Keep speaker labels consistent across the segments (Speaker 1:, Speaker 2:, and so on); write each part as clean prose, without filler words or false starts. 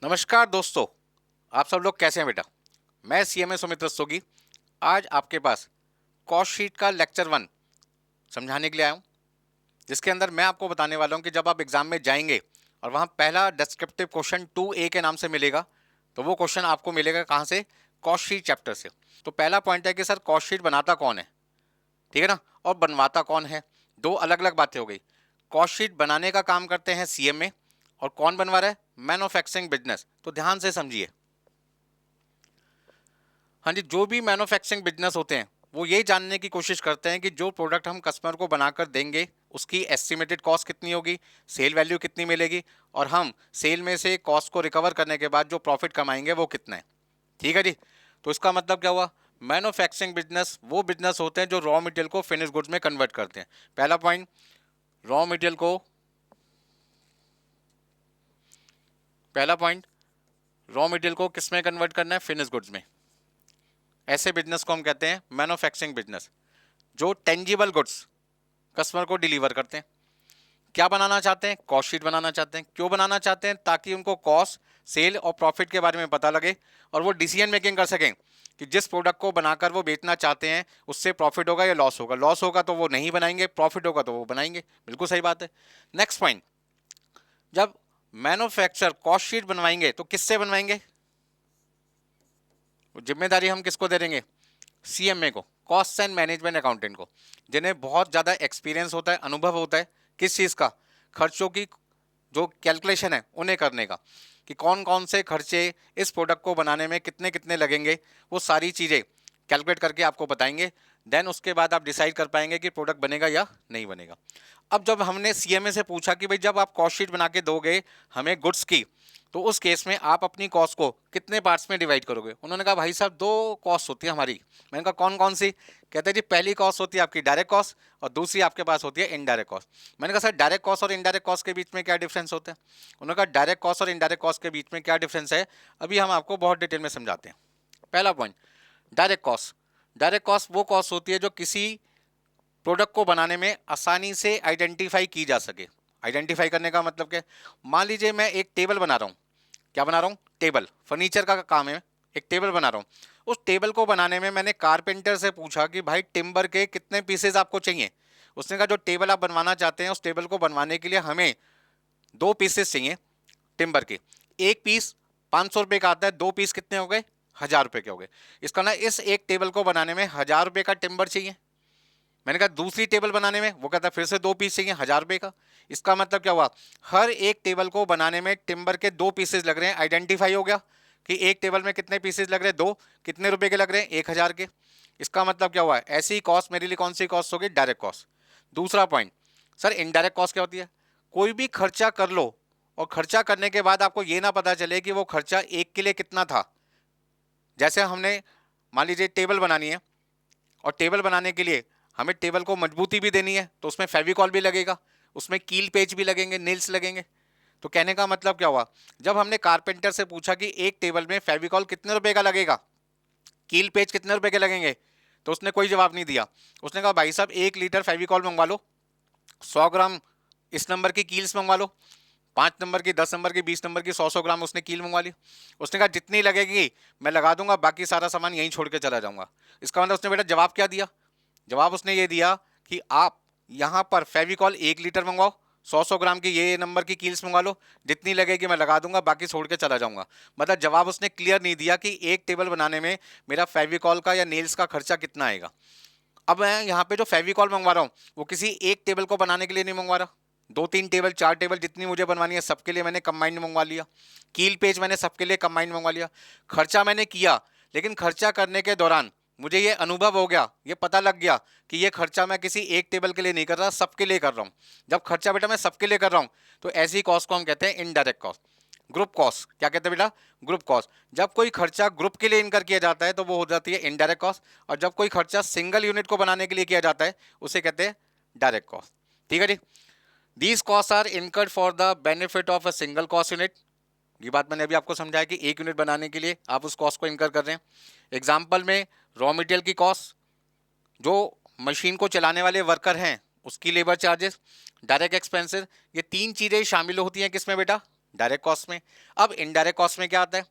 Speaker 1: नमस्कार दोस्तों, आप सब लोग कैसे हैं बेटा। मैं सीएमए सुमित रस्तोगी आज आपके पास कॉस्ट शीट का लेक्चर 1 समझाने के लिए आया हूँ, जिसके अंदर मैं आपको बताने वाला हूँ कि जब आप एग्जाम में जाएंगे और वहाँ पहला डिस्क्रिप्टिव क्वेश्चन 2A के नाम से मिलेगा, तो वो क्वेश्चन आपको मिलेगा कहाँ से? कॉस्ट शीट चैप्टर से। तो पहला पॉइंट है कि सर कॉस्ट शीट बनाता कौन है, ठीक है ना, और बनवाता कौन है। दो अलग अलग बातें हो गई। कॉस्ट शीट बनाने का काम करते हैं सीएमए, और कौन बनवा रहा है? Manufacturing business. तो ध्यान से समझिए। हाँ जी, जो भी मैन्युफैक्चरिंग बिजनेस होते हैं वो ये जानने की कोशिश करते हैं कि जो प्रोडक्ट हम कस्टमर को बनाकर देंगे उसकी एस्टिमेटेड कॉस्ट कितनी होगी, सेल वैल्यू कितनी मिलेगी, और हम सेल में से कॉस्ट को रिकवर करने के बाद जो प्रॉफिट कमाएंगे वो कितना है। ठीक है जी। तो इसका मतलब क्या हुआ? मैन्युफैक्चरिंग बिजनेस वो बिजनेस होते हैं जो रॉ मटेरियल को फिनिश गुड्स में कन्वर्ट करते हैं। पहला पॉइंट, रॉ मटेरियल को पहला पॉइंट रॉ मटेरियल को किस में कन्वर्ट करना है? फिनिश गुड्स में। ऐसे बिजनेस को हम कहते हैं मैन्युफैक्चरिंग बिजनेस, जो टेंजिबल गुड्स कस्टमर को डिलीवर करते हैं। क्या बनाना चाहते हैं? कॉस्ट शीट बनाना चाहते हैं। क्यों बनाना चाहते हैं? ताकि उनको कॉस्ट, सेल और प्रॉफिट के बारे में पता लगे और वो डिसीजन मेकिंग कर सकें कि जिस प्रोडक्ट को बनाकर वो बेचना चाहते हैं उससे प्रॉफिट होगा या लॉस होगा। लॉस होगा तो वो नहीं बनाएंगे, प्रॉफिट होगा तो वो बनाएंगे। बिल्कुल सही बात है। नेक्स्ट पॉइंट, जब मैन्युफैक्चर कॉस्ट शीट बनवाएंगे तो किससे बनवाएंगे? जिम्मेदारी हम किसको दे देंगे? सीएमए को, कॉस्ट एंड मैनेजमेंट अकाउंटेंट को, जिन्हें बहुत ज़्यादा एक्सपीरियंस होता है, अनुभव होता है किस चीज़ का? खर्चों की जो कैलकुलेशन है उन्हें करने का, कि कौन कौन से खर्चे इस प्रोडक्ट को बनाने में कितने कितने लगेंगे, वो सारी चीज़ें कैलकुलेट करके आपको बताएंगे। देन उसके बाद आप डिसाइड कर पाएंगे कि प्रोडक्ट बनेगा या नहीं बनेगा। अब जब हमने सीएमए से पूछा कि भाई जब आप कॉस्ट शीट बना के दोगे हमें गुड्स की, तो उस केस में आप अपनी कॉस्ट को कितने पार्ट्स में डिवाइड करोगे? उन्होंने कहा भाई साहब दो कॉस्ट होती है हमारी। मैंने कहा कौन कौन सी? कहते हैं जी पहली कॉस्ट होती है आपकी डायरेक्ट कॉस्ट और दूसरी आपके पास होती है इनडायरेक्ट कॉस्ट। मैंने कहा सर डायरेक्ट कॉस्ट और इनडायरेक्ट कॉस्ट के बीच में क्या डिफरेंस होता है? उन्होंने कहा डायरेक्ट कॉस्ट और इनडायरेक्ट कॉस्ट के बीच में क्या डिफरेंस है, अभी हम आपको बहुत डिटेल में समझाते हैं। पहला point, direct cost. Direct cost वो कॉस्ट होती है जो किसी प्रोडक्ट को बनाने में आसानी से आइडेंटिफाई की जा सके। आइडेंटिफाई करने का मतलब क्या? मान लीजिए मैं एक टेबल बना रहा हूँ। क्या बना रहा हूँ? टेबल। फर्नीचर का काम है, एक टेबल बना रहा हूँ। उस टेबल को बनाने में मैंने कारपेंटर से पूछा कि भाई टिम्बर के कितने पीसेज आपको चाहिए। उसने कहा जो टेबल आप बनवाना चाहते हैं उस टेबल को बनवाने के लिए हमें 2 पीसेस चाहिए टिम्बर के। एक पीस 500 रुपये का आता है, 2 पीस कितने हो गए? 1000 रुपये के हो गए। इसका ना इस एक टेबल को बनाने में 1000 रुपये का टिम्बर चाहिए। मैंने कहा दूसरी टेबल बनाने में, वो कहता फिर से 2 पीस चाहिए 1000 रुपये का। इसका मतलब क्या हुआ? हर एक टेबल को बनाने में टिम्बर के 2 पीसेज लग रहे हैं। आइडेंटिफाई हो गया कि एक टेबल में कितने पीसेज लग रहे हैं, 2। कितने रुपए के लग रहे हैं? 1000 के। इसका मतलब क्या हुआ? ऐसी कॉस्ट मेरे लिए कौन सी कॉस्ट होगी? Direct cost. दूसरा पॉइंट, सर इनडायरेक्ट कॉस्ट क्या होती है? कोई भी खर्चा कर लो और खर्चा करने के बाद आपको ये ना पता चले कि वो खर्चा एक के लिए कितना था। जैसे हमने मान लीजिए टेबल बनानी है, और टेबल बनाने के लिए हमें टेबल को मजबूती भी देनी है, तो उसमें फेविकॉल भी लगेगा, उसमें कील पेच भी लगेंगे, नेल्स लगेंगे। तो कहने का मतलब क्या हुआ? जब हमने कारपेंटर से पूछा कि एक टेबल में फेविकॉल कितने रुपए का लगेगा, कील पेच कितने रुपए के लगेंगे, तो उसने कोई जवाब नहीं दिया। उसने कहा भाई साहब 1 लीटर फेविकॉल मंगवा लो, 100 ग्राम इस नंबर की कील्स मंगवा लो, 5 नंबर की, 10 नंबर की, 20 नंबर की, 100 100 ग्राम उसने कील मंगवा ली। उसने कहा जितनी लगेगी मैं लगा दूंगा, बाकी सारा सामान यहीं छोड़ के चला जाऊंगा। इसका मतलब उसने बेटा जवाब क्या दिया? जवाब उसने ये दिया कि आप यहाँ पर फेविकॉल 1 लीटर मंगवाओ, 100 100 ग्राम की ये नंबर की कील्स मंगवा लो, जितनी लगेगी मैं लगा दूंगा, बाकी छोड़ के चला जाऊंगा। मतलब जवाब उसने क्लियर नहीं दिया कि एक टेबल बनाने में मेरा फेविकॉल का या नेल्स का खर्चा कितना आएगा। अब मैं यहाँ पे जो फेविकॉल मंगवा रहा हूँ वो किसी एक टेबल को बनाने के लिए नहीं मंगवा रहा, 2 3 टेबल 4 टेबल जितनी मुझे बनवानी है सबके लिए मैंने कंबाइंड मंगवा लिया। कील पेज मैंने सबके लिए कंबाइंड मंगवा लिया। खर्चा मैंने किया, लेकिन खर्चा करने के दौरान मुझे ये अनुभव हो गया, ये पता लग गया कि ये खर्चा मैं किसी एक टेबल के लिए नहीं कर रहा, सबके लिए कर रहा हूँ। जब खर्चा बेटा मैं सबके लिए कर रहा हूँ तो ऐसी कॉस्ट को हम कहते हैं इनडायरेक्ट कॉस्ट। ग्रुप कॉस्ट क्या कहते हैं बेटा? Group cost. जब कोई खर्चा ग्रुप के लिए इनकर किया जाता है तो वो हो जाती है इनडायरेक्ट कॉस्ट, और जब कोई खर्चा सिंगल यूनिट को बनाने के लिए किया जाता है उसे कहते हैं डायरेक्ट कॉस्ट। ठीक है जी। These cost are incurred for the benefit of a single cost unit. ये बात मैंने अभी आपको समझाया कि एक यूनिट बनाने के लिए आप उस कॉस्ट को इनकर कर रहे हैं। एग्जाम्पल में रॉ मटेरियल की कॉस्ट, जो मशीन को चलाने वाले वर्कर हैं उसकी लेबर चार्जेस, डायरेक्ट एक्सपेंसेस, ये 3 चीज़ें शामिल होती हैं किसमें बेटा? डायरेक्ट कॉस्ट में। अब इनडायरेक्ट कॉस्ट में क्या आता है?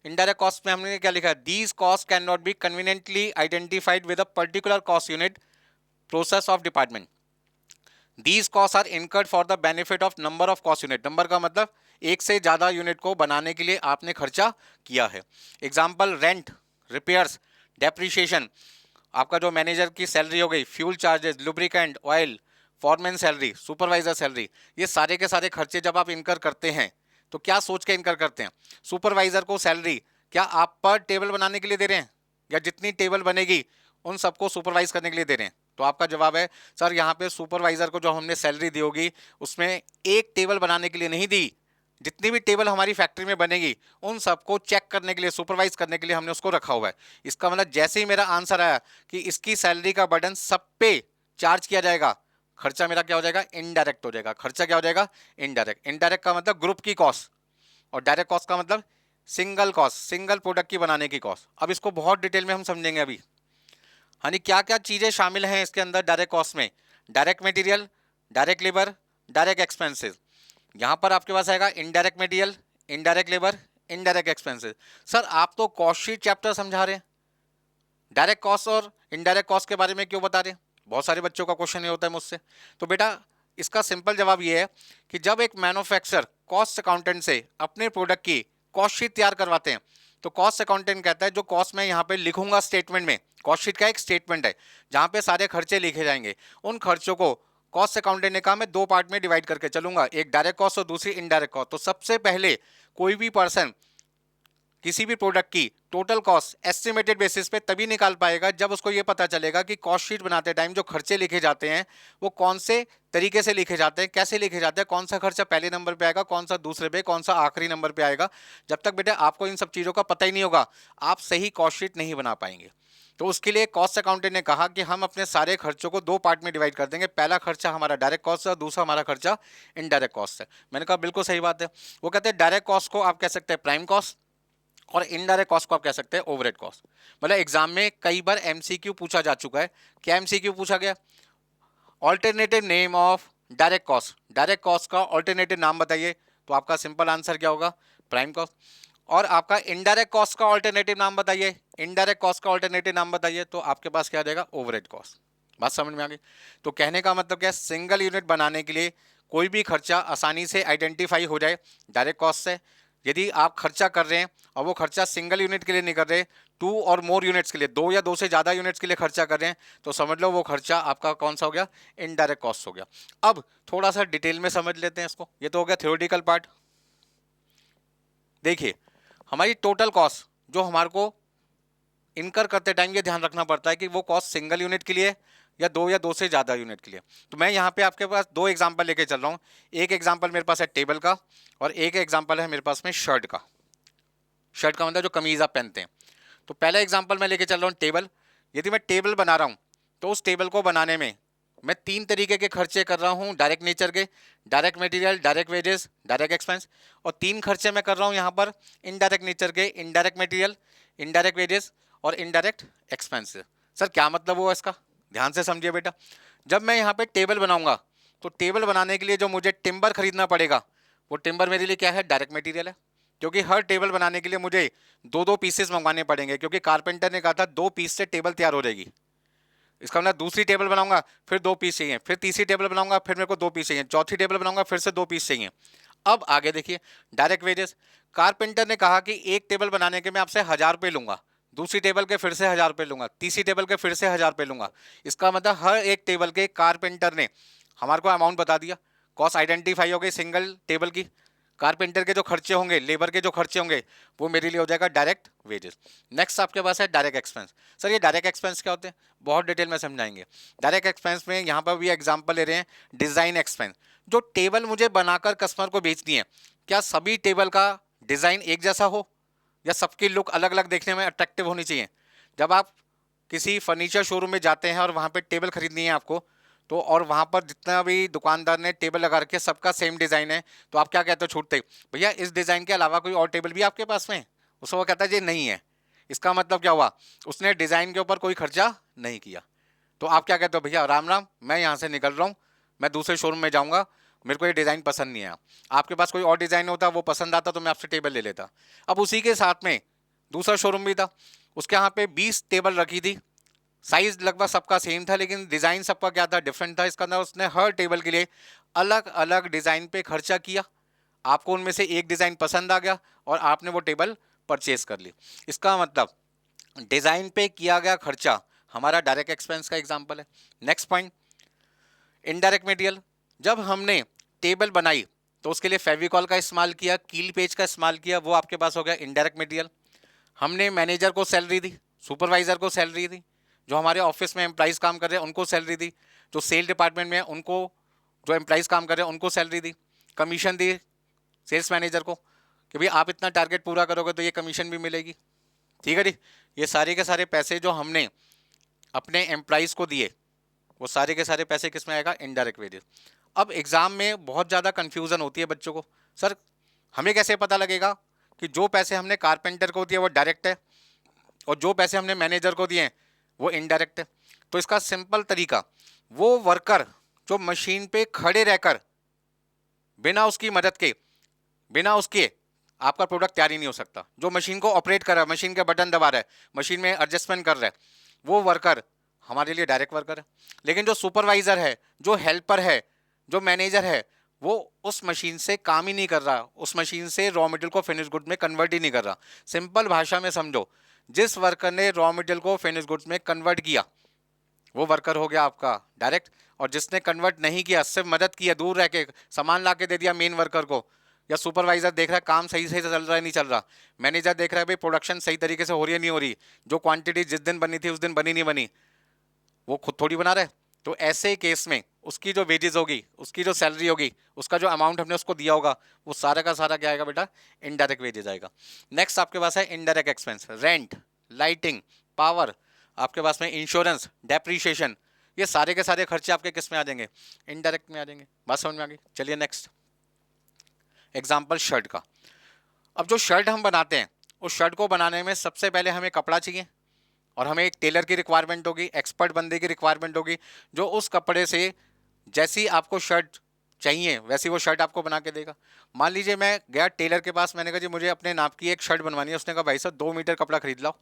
Speaker 1: इनडायरेक्ट कॉस्ट में हमने क्या लिखा है? These cost can not be conveniently identified with a particular cost unit process of department. These cost are incurred for the benefit of number of cost unit. Number का मतलब एक से ज्यादा यूनिट को बनाने के लिए आपने खर्चा किया है। एग्जाम्पल, रेंट, रिपेयर्स, डेप्रिशिएशन, आपका जो मैनेजर की सैलरी हो गई, fuel charges, lubricant, oil, foreman salary, supervisor salary, ये सारे के सारे खर्चे जब आप इनकर करते हैं तो क्या सोच के इनकर करते हैं? सुपरवाइजर को सैलरी क्या आप पर टेबल बनाने के लिए दे रहे हैं, या जितनी टेबल बनेगी उन सबको सुपरवाइज करने के लिए दे रहे हैं? तो आपका जवाब है सर यहाँ पे सुपरवाइजर को जो हमने सैलरी दी होगी उसमें एक टेबल बनाने के लिए नहीं दी, जितनी भी टेबल हमारी फैक्ट्री में बनेगी उन सबको चेक करने के लिए, सुपरवाइज करने के लिए हमने उसको रखा हुआ है। इसका मतलब जैसे ही मेरा आंसर आया कि इसकी सैलरी का बर्डन सब पे चार्ज किया जाएगा, खर्चा मेरा क्या हो जाएगा? इनडायरेक्ट हो जाएगा। खर्चा क्या हो जाएगा? इनडायरेक्ट। इनडायरेक्ट का मतलब ग्रुप की कॉस्ट, और डायरेक्ट कॉस्ट का मतलब सिंगल कॉस्ट, सिंगल प्रोडक्ट की बनाने की कॉस्ट। अब इसको बहुत डिटेल में हम समझेंगे अभी। यानी क्या क्या चीजें शामिल हैं इसके अंदर डायरेक्ट कॉस्ट में? Direct material, direct labour, direct expenses. यहां पर आपके पास आएगा indirect material, indirect labour, indirect expenses. Sir आप तो कॉस्ट शीट चैप्टर समझा रहे हैं, डायरेक्ट कॉस्ट और इनडायरेक्ट कॉस्ट के बारे में क्यों बता रहे हैं? बहुत सारे बच्चों का क्वेश्चन ये होता है मुझसे। तो बेटा इसका सिंपल जवाब ये है कि जब एक मैन्युफैक्चरर कॉस्ट अकाउंटेंट से अपने प्रोडक्ट की कॉस्ट शीट तैयार करवाते हैं तो कॉस्ट अकाउंटेंट कहता है जो कॉस्ट मैं यहाँ पे लिखूंगा स्टेटमेंट में, कॉस्ट शीट का एक स्टेटमेंट है जहाँ पे सारे खर्चे लिखे जाएंगे, उन खर्चों को कॉस्ट अकाउंटेंट ने कहा मैं दो पार्ट में डिवाइड करके चलूंगा, एक डायरेक्ट कॉस्ट और दूसरी इनडायरेक्ट कॉस्ट। तो सबसे पहले कोई भी पर्सन किसी भी प्रोडक्ट की टोटल कॉस्ट एस्टिमेटेड बेसिस पे तभी निकाल पाएगा जब उसको ये पता चलेगा कि कॉस्ट शीट बनाते टाइम जो खर्चे लिखे जाते हैं वो कौन से तरीके से लिखे जाते हैं, कैसे लिखे जाते हैं, कौन सा खर्चा पहले नंबर पे आएगा, कौन सा दूसरे पे, कौन सा आखिरी नंबर पे आएगा। जब तक बेटा आपको इन सब चीज़ों का पता ही नहीं होगा आप सही कॉस्ट शीट नहीं बना पाएंगे। तो उसके लिए कॉस्ट अकाउंटेंट ने कहा कि हम अपने सारे खर्चों को दो पार्ट में डिवाइड कर देंगे, पहला खर्चा हमारा डायरेक्ट कॉस्ट है और दूसरा हमारा खर्चा इनडायरेक्ट कॉस्ट है। मैंने कहा बिल्कुल सही बात है। वो कहते हैं डायरेक्ट कॉस्ट को आप कह सकते हैं प्राइम कॉस्ट और इनडायरेक्ट कॉस्ट को आप कह सकते हैं ओवरहेड कॉस्ट। मतलब एग्जाम में कई बार एमसीक्यू पूछा जा चुका है। क्या एमसीक्यू पूछा गया? Alternative name of direct cost, direct cost का ऑल्टरनेटिव नाम बताइए। तो आपका सिंपल आंसर क्या होगा? Prime cost. और आपका इनडायरेक्ट कॉस्ट का ऑल्टरनेटिव नाम बताइए, इनडायरेक्ट कॉस्ट का ऑल्टरनेटिव नाम बताइए। तो आपके पास क्या आ जाएगा? Overhead cost. बात समझ में आ गई? तो कहने का मतलब क्या है, सिंगल यूनिट बनाने के लिए कोई भी खर्चा आसानी से आइडेंटिफाई हो जाए डायरेक्ट कॉस्ट से। यदि आप खर्चा कर रहे हैं और वो खर्चा सिंगल यूनिट के लिए नहीं कर रहे, टू और मोर यूनिट्स के लिए, दो या दो से ज़्यादा यूनिट्स के लिए खर्चा कर रहे हैं, तो समझ लो वो खर्चा आपका कौन सा हो गया? इनडायरेक्ट कॉस्ट हो गया। अब थोड़ा सा डिटेल में समझ लेते हैं इसको। ये तो हो गया थ्योरेटिकल पार्ट। देखिए हमारी टोटल कॉस्ट जो हमारे को इनकर करते टाइम ये ध्यान रखना पड़ता है कि वो कॉस्ट सिंगल यूनिट के लिए या दो से ज़्यादा यूनिट के लिए। तो मैं यहाँ पे आपके पास दो एग्जांपल लेके चल रहा हूँ। एक एग्जांपल मेरे पास है टेबल का और एक एग्जांपल है मेरे पास में शर्ट का। शर्ट का मतलब जो कमीज आप पहनते हैं। तो पहला एग्जांपल मैं लेके चल रहा हूँ टेबल। यदि मैं टेबल बना रहा हूँ तो उस टेबल को बनाने में मैं तीन तरीके के खर्चे कर रहा हूँ डायरेक्ट नेचर के, direct material, direct wages, direct expense. और तीन खर्चे मैं कर रहा हूँ यहाँ पर इनडायरेक्ट नेचर के, इनडायरेक्ट मटेरियल, इनडायरेक्ट वेजेस और इनडायरेक्ट एक्सपेंस। सर क्या मतलब हुआ इसका? ध्यान से समझिए बेटा। जब मैं यहाँ पे टेबल बनाऊंगा तो टेबल बनाने के लिए जो मुझे टिम्बर खरीदना पड़ेगा वो टिम्बर मेरे लिए क्या है? डायरेक्ट मटेरियल है। क्योंकि हर टेबल बनाने के लिए मुझे दो दो पीसेस मंगवाने पड़ेंगे, क्योंकि कारपेंटर ने कहा था दो पीस से टेबल तैयार हो जाएगी। इसका मतलब दूसरी टेबल बनाऊंगा फिर दो पीस चाहिए, फिर तीसरी टेबल बनाऊंगा फिर मेरे को दो पीस चाहिए, चौथी टेबल बनाऊंगा फिर से दो पीस चाहिए। अब आगे देखिए डायरेक्ट वेजेस। कारपेंटर ने कहा कि एक टेबल बनाने के मैं आपसे 1000 रुपये लूंगा, दूसरी टेबल के फिर से 1000 रुपये लूंगा, तीसरी टेबल के फिर से 1000 रुपये लूंगा। इसका मतलब हर एक टेबल के कारपेंटर ने हमारे को अमाउंट बता दिया। कॉस्ट आइडेंटिफाई हो गई सिंगल टेबल की। कारपेंटर के जो खर्चे होंगे, लेबर के जो खर्चे होंगे, वो मेरे लिए हो जाएगा डायरेक्ट वेजेस। नेक्स्ट आपके पास है डायरेक्ट एक्सपेंस। सर ये डायरेक्ट एक्सपेंस क्या होते हैं? बहुत डिटेल में समझाएंगे। डायरेक्ट एक्सपेंस में यहाँ पर भी एग्जांपल ले रहे हैं डिज़ाइन एक्सपेंस। जो टेबल मुझे बनाकर कस्टमर को बेचनी है, क्या सभी टेबल का डिज़ाइन एक जैसा हो या सबकी लुक अलग अलग देखने में अट्रैक्टिव होनी चाहिए? जब आप किसी फर्नीचर शोरूम में जाते हैं और वहाँ पे टेबल खरीदनी है आपको, तो और वहाँ पर जितना भी दुकानदार ने टेबल लगा रखे सबका सेम डिज़ाइन है, तो आप क्या कहते हो छूटते? भैया इस डिज़ाइन के अलावा कोई और टेबल भी आपके पास में? उसको वो कहता है जी नहीं है। इसका मतलब क्या हुआ? उसने डिज़ाइन के ऊपर कोई खर्चा नहीं किया। तो आप क्या कहते हो? भैया राम राम, मैं यहाँ से निकल रहा हूँ, मैं दूसरे शोरूम में जाऊँगा, मेरे को ये डिज़ाइन पसंद नहीं आया, आपके पास कोई और डिज़ाइन होता, वो पसंद आता तो मैं आपसे टेबल ले लेता। अब उसी के साथ में दूसरा शोरूम भी था, उसके यहाँ पे 20 टेबल रखी थी, साइज लगभग सबका सेम था, लेकिन डिज़ाइन सबका क्या था, डिफरेंट था। इसका अंदर उसने हर टेबल के लिए अलग अलग डिज़ाइन पे खर्चा किया, आपको उनमें से एक डिज़ाइन पसंद आ गया और आपने वो टेबल परचेज कर ली। इसका मतलब डिज़ाइन पे किया गया खर्चा हमारा डायरेक्ट एक्सपेंस का एग्जाम्पल है। Next point, indirect material. जब हमने टेबल बनाई तो उसके लिए फेविकॉल का इस्तेमाल किया, कील पेज का इस्तेमाल किया, वो आपके पास हो गया इनडायरेक्ट मटेरियल। हमने मैनेजर को सैलरी दी, सुपरवाइजर को सैलरी दी, जो हमारे ऑफिस में एम्प्लॉइज़ काम कर रहे हैं उनको सैलरी दी, जो सेल डिपार्टमेंट में है उनको, जो एम्प्लॉइज़ काम कर रहे हैं उनको सैलरी दी, कमीशन दी सेल्स मैनेजर को कि भाई आप इतना टारगेट पूरा करोगे तो ये कमीशन भी मिलेगी। ठीक है जी, ये सारे के सारे पैसे जो हमने अपने एम्प्लॉइज़ को दिए, वो सारे के सारे पैसे किस में आएगा, इनडायरेक्ट वेजेस। अब एग्ज़ाम में बहुत ज़्यादा कन्फ्यूज़न होती है बच्चों को, सर हमें कैसे पता लगेगा कि जो पैसे हमने कारपेंटर को दिए वो डायरेक्ट है और जो पैसे हमने मैनेजर को दिए हैं वो इनडायरेक्ट है। तो इसका सिंपल तरीका, वो वर्कर जो मशीन पे खड़े रहकर बिना उसकी मदद के, बिना उसके आपका प्रोडक्ट तैयार ही नहीं हो सकता। जो मशीन को ऑपरेट कर रहा है, मशीन के बटन दबा रहा है, मशीन में एडजस्टमेंट कर रहा है, वो वर्कर हमारे लिए डायरेक्ट वर्कर है। लेकिन जो सुपरवाइजर है, जो हेल्पर है, जो मैनेजर है, वो उस मशीन से काम ही नहीं कर रहा, उस मशीन से रॉ मटेरियल को फिनिश गुड में कन्वर्ट ही नहीं कर रहा। सिंपल भाषा में समझो, जिस वर्कर ने रॉ मटेरियल को फिनिश गुड्स में कन्वर्ट किया वो वर्कर हो गया आपका डायरेक्ट, और जिसने कन्वर्ट नहीं किया, सिर्फ मदद किया, दूर रह के सामान ला के दे दिया मेन वर्कर को, या सुपरवाइजर देख रहा है काम सही से चल रहा है नहीं चल रहा, मैनेजर देख रहा है भाई प्रोडक्शन सही तरीके से हो रही है नहीं हो रही, जो क्वांटिटी जिस दिन बनी थी उस दिन बनी नहीं बनी, वो खुद थोड़ी बना रहा है। तो ऐसे केस में उसकी जो वेजेस होगी, उसकी जो सैलरी होगी, उसका जो अमाउंट हमने उसको दिया होगा, वो सारा का सारा क्या आएगा बेटा, इनडायरेक्ट वेजेस आएगा। नेक्स्ट आपके पास है indirect expense, rent, lighting, power, आपके पास में इंश्योरेंस, डेप्रीशिएशन, ये सारे के सारे खर्चे आपके किस में आ जाएंगे, इनडायरेक्ट में आ जाएंगे। बात समझ में आ गई? चलिए नेक्स्ट एग्जाम्पल शर्ट का। अब जो शर्ट हम बनाते हैं, उस शर्ट को बनाने में सबसे पहले हमें कपड़ा चाहिए और हमें एक टेलर की रिक्वायरमेंट होगी, एक्सपर्ट बंदे की रिक्वायरमेंट होगी, जो उस कपड़े से जैसी आपको शर्ट चाहिए वैसी वो शर्ट आपको बना के देगा। मान लीजिए मैं गया टेलर के पास, मैंने कहा जी मुझे अपने नाप की एक शर्ट बनवानी है। उसने कहा भाई साहब 2 मीटर कपड़ा खरीद लाओ।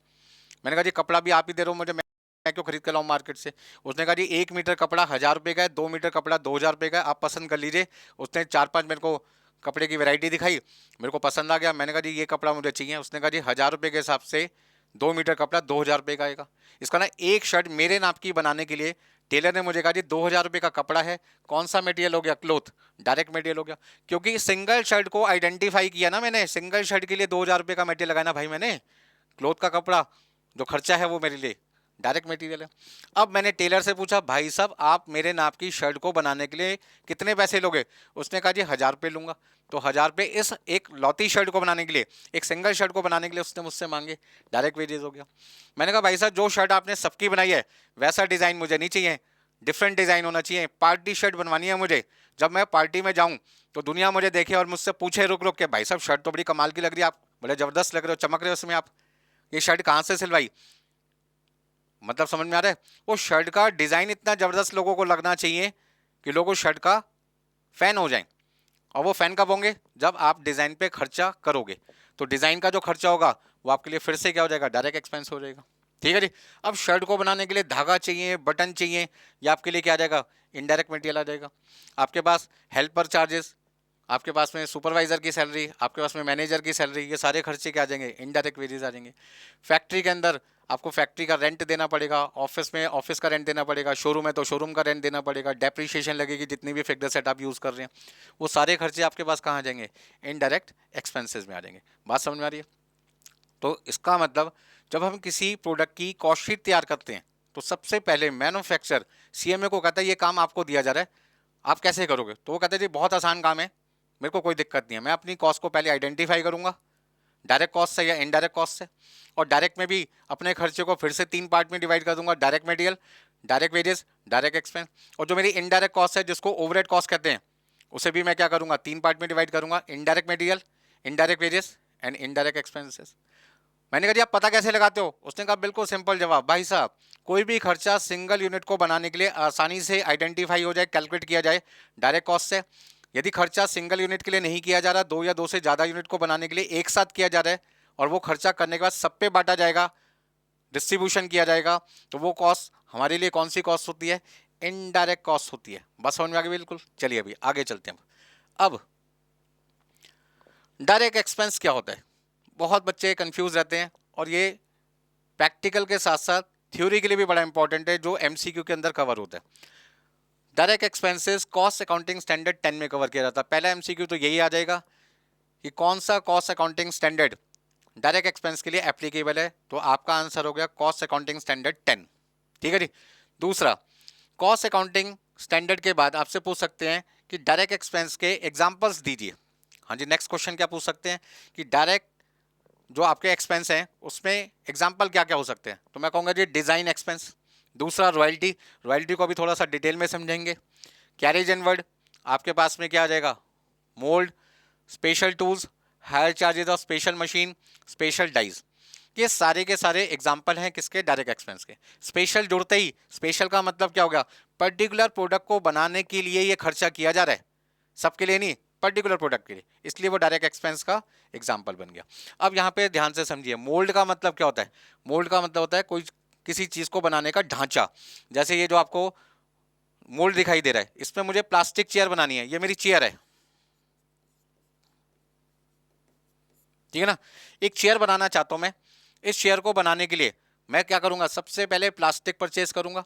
Speaker 1: मैंने कहा जी कपड़ा भी आप ही दे रहे हो मुझे, मैं क्यों खरीद के लाऊं मार्केट से। उसने कहा जी 1 मीटर कपड़ा 1000 रुपये का है, 2 मीटर कपड़ा 2000 रुपये का है, आप पसंद कर लीजिए। उसने 4-5 मेरे को कपड़े की वैरायटी दिखाई, मेरे को पसंद आ गया। मैंने कहा जी ये कपड़ा मुझे चाहिए। उसने कहा जी 1000 रुपये के हिसाब से 2 मीटर कपड़ा 2000 रुपये का आएगा। इसका ना एक शर्ट मेरे नाप की बनाने के लिए टेलर ने मुझे कहा जी 2000 रुपये का कपड़ा है, कौन सा मटेरियल हो गया, क्लोथ, डायरेक्ट मटेरियल हो गया। क्योंकि सिंगल शर्ट को आइडेंटिफाई किया ना मैंने, सिंगल शर्ट के लिए 2000 रुपये का मटेरियल लगाया ना भाई मैंने, क्लोथ का कपड़ा जो खर्चा है वो मेरे लिए डायरेक्ट मटेरियल है। अब मैंने टेलर से पूछा भाई साहब आप मेरे नाप की शर्ट को बनाने के लिए कितने पैसे लोगे। उसने कहा जी 1000 रुपये लूँगा। तो 1000 रुपये इस एक लौती शर्ट को बनाने के लिए, एक सिंगल शर्ट को बनाने के लिए उसने मुझसे मांगे, डायरेक्ट वेजेस हो गया। मैंने कहा भाई साहब जो शर्ट आपने सबकी बनाई है वैसा डिज़ाइन मुझे नहीं चाहिए, डिफरेंट डिज़ाइन होना चाहिए। पार्टी शर्ट बनवानी है मुझे, जब मैं पार्टी में जाऊँ तो दुनिया मुझे देखे और मुझसे पूछे रुक रुक के भाई साहब शर्ट तो बड़ी कमाल की लग रही है, आप बड़े ज़बरदस्त लग रहे हो, चमक रहे हो उसमें, आप ये शर्ट कहाँ से सिलवाई। मतलब समझ में आ रहा है, वो शर्ट का डिज़ाइन इतना ज़बरदस्त लोगों को लगना चाहिए कि लोग उस शर्ट का फ़ैन हो जाएं। और वो फ़ैन कब होंगे, जब आप डिज़ाइन पे खर्चा करोगे। तो डिज़ाइन का जो खर्चा होगा वो आपके लिए फिर से क्या हो जाएगा, डायरेक्ट एक्सपेंस हो जाएगा। ठीक है जी। अब शर्ट को बनाने के लिए धागा चाहिए, बटन चाहिए, ये आपके लिए क्या आ जाएगा, इनडायरेक्ट मटेरियल आ जाएगा। आपके पास हेल्पर चार्जेस, आपके पास में सुपरवाइजर की सैलरी, आपके पास में मैनेजर की सैलरी, ये सारे खर्चे क्या आ जाएंगे, इनडायरेक्ट वेजेस आ जाएंगे। फैक्ट्री के अंदर आपको फैक्ट्री का रेंट देना पड़ेगा, ऑफिस में ऑफिस का रेंट देना पड़ेगा, शोरूम है तो शोरूम का रेंट देना पड़ेगा, डेप्रीशिएशन लगेगी जितनी भी फिक्स्ड एसेट आप यूज़ कर रहे हैं, वो सारे खर्चे आपके पास कहाँ आ जाएंगे, इनडायरेक्ट एक्सपेंसेस में आ जाएंगे। बात समझ में आ रही है? तो इसका मतलब जब हम किसी प्रोडक्ट की कॉस्ट शीट तैयार करते हैं तो सबसे पहले मैन्युफैक्चरर सीएमए को कहता है ये काम आपको दिया जा रहा है, आप कैसे करोगे। तो वो कहते हैं जी बहुत आसान काम है, मेरे को कोई दिक्कत नहीं है, मैं अपनी कॉस्ट को पहले आइडेंटिफाई करूंगा, डायरेक्ट कॉस्ट से या इनडायरेक्ट कॉस्ट से, और डायरेक्ट में भी अपने खर्चे को फिर से 3 पार्ट में डिवाइड कर दूंगा, direct material, direct wages, direct expense, और जो मेरी इनडायरेक्ट कॉस्ट है जिसको ओवरहेड कॉस्ट कहते हैं उसे भी मैं क्या करूंगा, 3 पार्ट में डिवाइड करूंगा, indirect material, indirect wages and indirect expenses. मैंने कहा जी आप पता कैसे लगाते हो। उसने कहा बिल्कुल सिंपल जवाब, भाई साहब कोई भी खर्चा सिंगल यूनिट को बनाने के लिए आसानी से आइडेंटिफाई हो जाए, कैलकुलेट किया जाए डायरेक्ट कॉस्ट से, यदि खर्चा सिंगल यूनिट के लिए नहीं किया जा रहा, 2 या 2 से ज़्यादा यूनिट को बनाने के लिए एक साथ किया जा रहा है और वो खर्चा करने के बाद सब पे बांटा जाएगा, डिस्ट्रीब्यूशन किया जाएगा, तो वो कॉस्ट हमारे लिए कौन सी कॉस्ट होती है? इनडायरेक्ट कॉस्ट होती है। बस समझ में आ गई? बिल्कुल। चलिए अभी आगे चलते हैं। अब डायरेक्ट एक्सपेंस क्या होता है? बहुत बच्चे कंफ्यूज रहते हैं और ये प्रैक्टिकल के साथ साथ थ्योरी के लिए भी बड़ा इंपॉर्टेंट है, जो एमसीक्यू के अंदर कवर होता है। Direct expenses cost accounting standard 10 में कवर किया जाता है। पहला एमसीक्यू तो यही आ जाएगा कि कौन सा cost accounting standard direct expense के लिए एप्लीकेबल है, तो आपका आंसर हो गया कॉस्ट अकाउंटिंग स्टैंडर्ड 10। ठीक है जी। दूसरा, कॉस्ट अकाउंटिंग स्टैंडर्ड के बाद आपसे पूछ सकते हैं कि डायरेक्ट एक्सपेंस के एग्जांपल्स दीजिए। हाँ जी, नेक्स्ट क्वेश्चन क्या पूछ सकते हैं कि डायरेक्ट जो आपके एक्सपेंस हैं उसमें एग्जांपल क्या क्या हो सकते हैं, तो मैं कहूँगा जी डिज़ाइन एक्सपेंस। दूसरा रॉयल्टी, रॉयल्टी को अभी थोड़ा सा डिटेल में समझेंगे। कैरेज एनवर्ड, आपके पास में क्या आ जाएगा? Mould, special tools, hire charges of special machine, special dies. ये सारे के सारे एग्जाम्पल हैं किसके? डायरेक्ट एक्सपेंस के। स्पेशल जुड़ते ही, स्पेशल का मतलब क्या हो गया? पर्टिकुलर प्रोडक्ट को बनाने के लिए ये खर्चा किया जा रहा है, सबके लिए नहीं, पर्टिकुलर प्रोडक्ट के लिए, इसलिए वो डायरेक्ट एक्सपेंस का एग्जाम्पल बन गया। अब यहाँ पे ध्यान से समझिए, मोल्ड का मतलब क्या होता है? मोल्ड का मतलब होता है कोई किसी चीज़ को बनाने का ढांचा। जैसे ये जो आपको मोल्ड दिखाई दे रहा है, इसमें मुझे प्लास्टिक चेयर बनानी है, ये मेरी चेयर है, ठीक है ना। एक चेयर बनाना चाहता हूं मैं। इस चेयर को बनाने के लिए मैं क्या करूंगा? सबसे पहले प्लास्टिक परचेज करूंगा,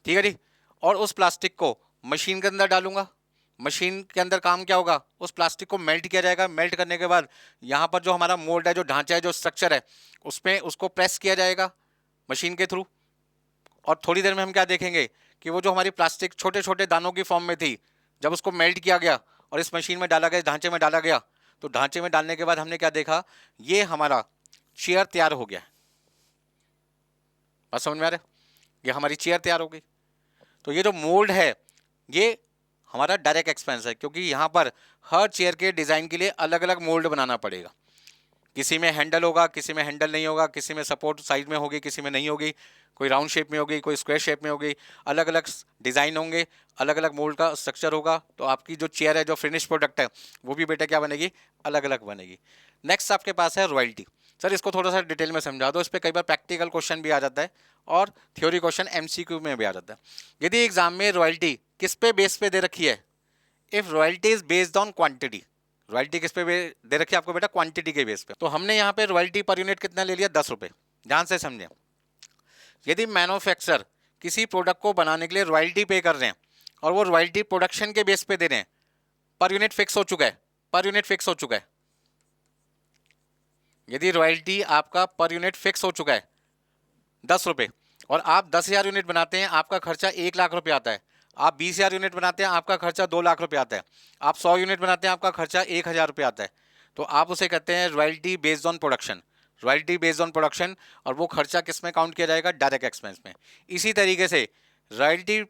Speaker 1: ठीक है जी, और उस प्लास्टिक को मशीन के अंदर डालूंगा। मशीन के अंदर काम क्या होगा? उस प्लास्टिक को मेल्ट किया जाएगा। मेल्ट करने के बाद यहाँ पर जो हमारा मोल्ड है, जो ढांचा है, जो स्ट्रक्चर है, उसमें उसको प्रेस किया जाएगा मशीन के थ्रू। और थोड़ी देर में हम क्या देखेंगे कि वो जो हमारी प्लास्टिक छोटे छोटे दानों की फॉर्म में थी, जब उसको मेल्ट किया गया और इस मशीन में डाला गया, ढांचे में डाला गया, तो ढांचे में डालने के बाद हमने क्या देखा? ये हमारा चेयर तैयार हो गया। बात समझ में आ रहा है? ये हमारी चेयर तैयार हो गई। तो ये जो मोल्ड है, ये हमारा डायरेक्ट एक्सपेंस है, क्योंकि यहाँ पर हर चेयर के डिज़ाइन के लिए अलग अलग मोल्ड बनाना पड़ेगा। किसी में हैंडल होगा, किसी में हैंडल नहीं होगा, किसी में सपोर्ट साइड में होगी, किसी में नहीं होगी, कोई राउंड शेप में होगी, कोई स्क्वायर शेप में होगी, अलग अलग डिज़ाइन होंगे, अलग अलग मोल्ड का स्ट्रक्चर होगा। तो आपकी जो चेयर है, जो फिनिश प्रोडक्ट है, वो भी बेटा क्या बनेगी? अलग अलग बनेगी। नेक्स्ट आपके पास है रॉयल्टी। सर इसको थोड़ा सा डिटेल में समझा दो, इस पर कई बार प्रैक्टिकल क्वेश्चन भी आ जाता है और थ्योरी क्वेश्चन एमसीक्यू में भी आ जाता है। यदि एग्जाम में रॉयल्टी किस पे बेस पे दे रखी है? If royalty is based on quantity. Royalty किस पे दे रखी है आपको बेटा? क्वांटिटी के बेस पे। तो हमने यहाँ पे रॉयल्टी पर यूनिट कितना ले लिया? 10 रुपये। ध्यान से समझें, यदि मैन्युफैक्चरर किसी प्रोडक्ट को बनाने के लिए रॉयल्टी पे कर रहे हैं और वो रॉयल्टी प्रोडक्शन के बेस पे दे रहे हैं, पर यूनिट फिक्स हो चुका है, पर यूनिट फिक्स हो चुका है। यदि रॉयल्टी आपका पर यूनिट फिक्स हो चुका है 10 रुपये, और आप 10,000 यूनिट बनाते हैं, आपका खर्चा 1 लाख रुपये आता है। आप 20,000 यूनिट बनाते हैं, आपका खर्चा 2 लाख रुपये आता है। आप 100 यूनिट बनाते हैं, आपका खर्चा 1,000 रुपये आता है। तो आप उसे कहते हैं royalty based on production. Royalty based on production, और वो खर्चा किस में काउंट किया जाएगा? डायरेक्ट एक्सपेंस में। इसी तरीके से रॉयल्टी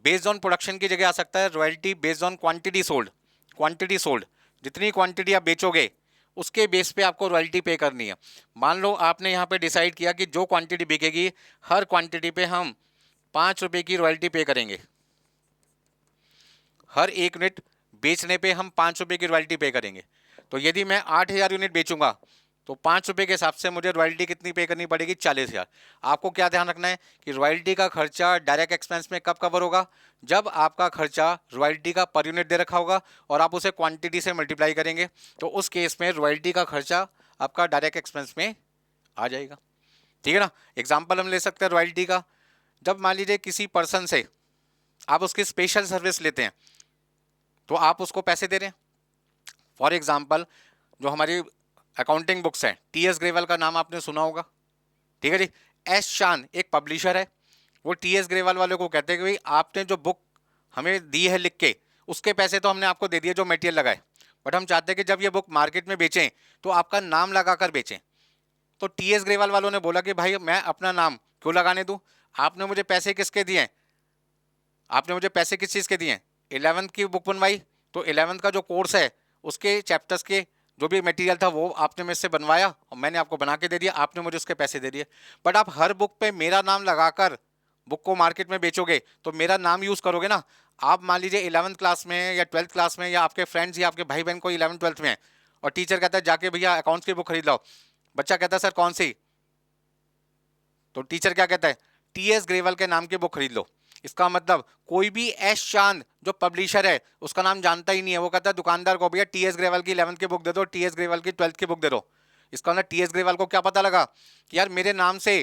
Speaker 1: बेस्ड ऑन प्रोडक्शन की जगह आ सकता है royalty based on quantity sold. Quantity sold, जितनी क्वांटिटी आप बेचोगे उसके बेस पे आपको रॉयल्टी पे करनी है। मान लो आपने यहाँ पे डिसाइड किया कि जो क्वांटिटी बिकेगी, हर क्वांटिटी पे हम 5 रुपये की रॉयल्टी पे करेंगे। हर एक यूनिट बेचने पे हम 5 रुपये की रॉयल्टी पे करेंगे। तो यदि मैं 8,000 यूनिट बेचूंगा तो 5 रुपये के हिसाब से मुझे रॉयल्टी कितनी पे करनी पड़ेगी? 40,000। आपको क्या ध्यान रखना है कि रॉयल्टी का खर्चा डायरेक्ट एक्सपेंस में कब कवर होगा? जब आपका खर्चा रॉयल्टी का पर यूनिट दे रखा होगा और आप उसे क्वांटिटी से मल्टीप्लाई करेंगे, तो उस केस में रॉयल्टी का खर्चा आपका डायरेक्ट एक्सपेंस में आ जाएगा। ठीक है ना। एग्जाम्पल हम ले सकते हैं रॉयल्टी का। जब मान लीजिए किसी पर्सन से आप उसकी स्पेशल सर्विस लेते हैं, तो आप उसको पैसे दे रहे हैं। फॉर एग्जाम्पल, जो हमारी अकाउंटिंग बुक्स हैं, टीएस ग्रेवाल का नाम आपने सुना होगा, ठीक है जी। एस शान एक पब्लिशर है, वो टीएस ग्रेवाल वाले को कहते हैं कि भाई आपने जो बुक हमें दी है लिख के, उसके पैसे तो हमने आपको दे दिए जो मटेरियल लगाए, बट हम चाहते हैं कि जब ये बुक मार्केट में बेचें तो आपका नाम लगाकर बेचें। तो टीएस ग्रेवाल वालों ने बोला कि भाई मैं अपना नाम क्यों लगाने दूं? आपने मुझे पैसे किसके दिए हैं? आपने मुझे पैसे किस चीज़ के दिए हैं? 11th की बुक बनवाई, तो 11th का जो कोर्स है उसके चैप्टर्स के जो भी मटेरियल था वो आपने मेरे से बनवाया और मैंने आपको बना के दे दिया, आपने मुझे उसके पैसे दे दिए। बट आप हर बुक पे मेरा नाम लगाकर बुक को मार्केट में बेचोगे तो मेरा नाम यूज़ करोगे ना। आप मान लीजिए 11th क्लास में या 12th क्लास में, या आपके फ्रेंड्स या आपके भाई बहन को 11th 12th में है, और टीचर कहता है जाके भैया अकाउंट्स की बुक खरीद लाओ। बच्चा कहता है सर कौन सी? तो टीचर क्या कहता है? टीएस ग्रेवल के नाम की बुक खरीद लो। इसका मतलब कोई भी एस चांद जो पब्लिशर है उसका नाम जानता ही नहीं है। वो कहता है दुकानदार को भैया टीएस ग्रेवल की 11th की बुक दे दो, टीएस ग्रेवल की 12th की बुक दे दो। इसका मतलब टीएस ग्रेवल को क्या पता लगा कि यार मेरे नाम से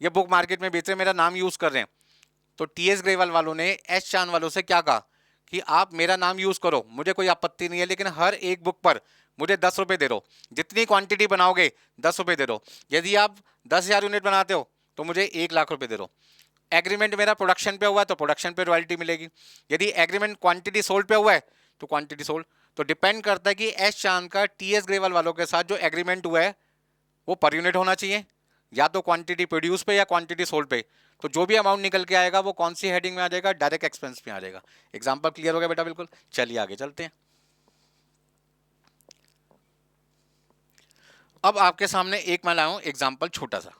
Speaker 1: ये बुक मार्केट में बेच रहे, मेरा नाम यूज कर रहे हैं। तो टीएस ग्रेवल वालों ने एस चांद वालों से क्या कहा कि आप मेरा नाम यूज करो, मुझे कोई आपत्ति नहीं है, लेकिन हर एक बुक पर मुझे 10 रुपए दे दो। जितनी क्वांटिटी बनाओगे 10 रुपए दे दो। यदि आप 10,000 यूनिट बनाते हो तो मुझे 1 लाख रुपए दे दो। एग्रीमेंट मेरा प्रोडक्शन पे हुआ है तो प्रोडक्शन पे रॉयल्टी मिलेगी। यदि एग्रीमेंट क्वांटिटी सोल्ड पे हुआ है तो क्वांटिटी सोल्ड। तो डिपेंड करता है कि एस चांद का टीएस ग्रेवल वालों के साथ जो एग्रीमेंट हुआ है वो पर यूनिट होना चाहिए, या तो क्वांटिटी प्रोड्यूस पे या क्वांटिटी सोल्ड पे। तो जो भी अमाउंट निकल के आएगा वो कौन सी हेडिंग में आ जाएगा? डायरेक्ट एक्सपेंस में आ जाएगा। एग्जांपल क्लियर हो गया बेटा? बिल्कुल। चलिए आगे चलते हैं। अब आपके सामने एक मैं लाया हूं एग्जांपल छोटा सा,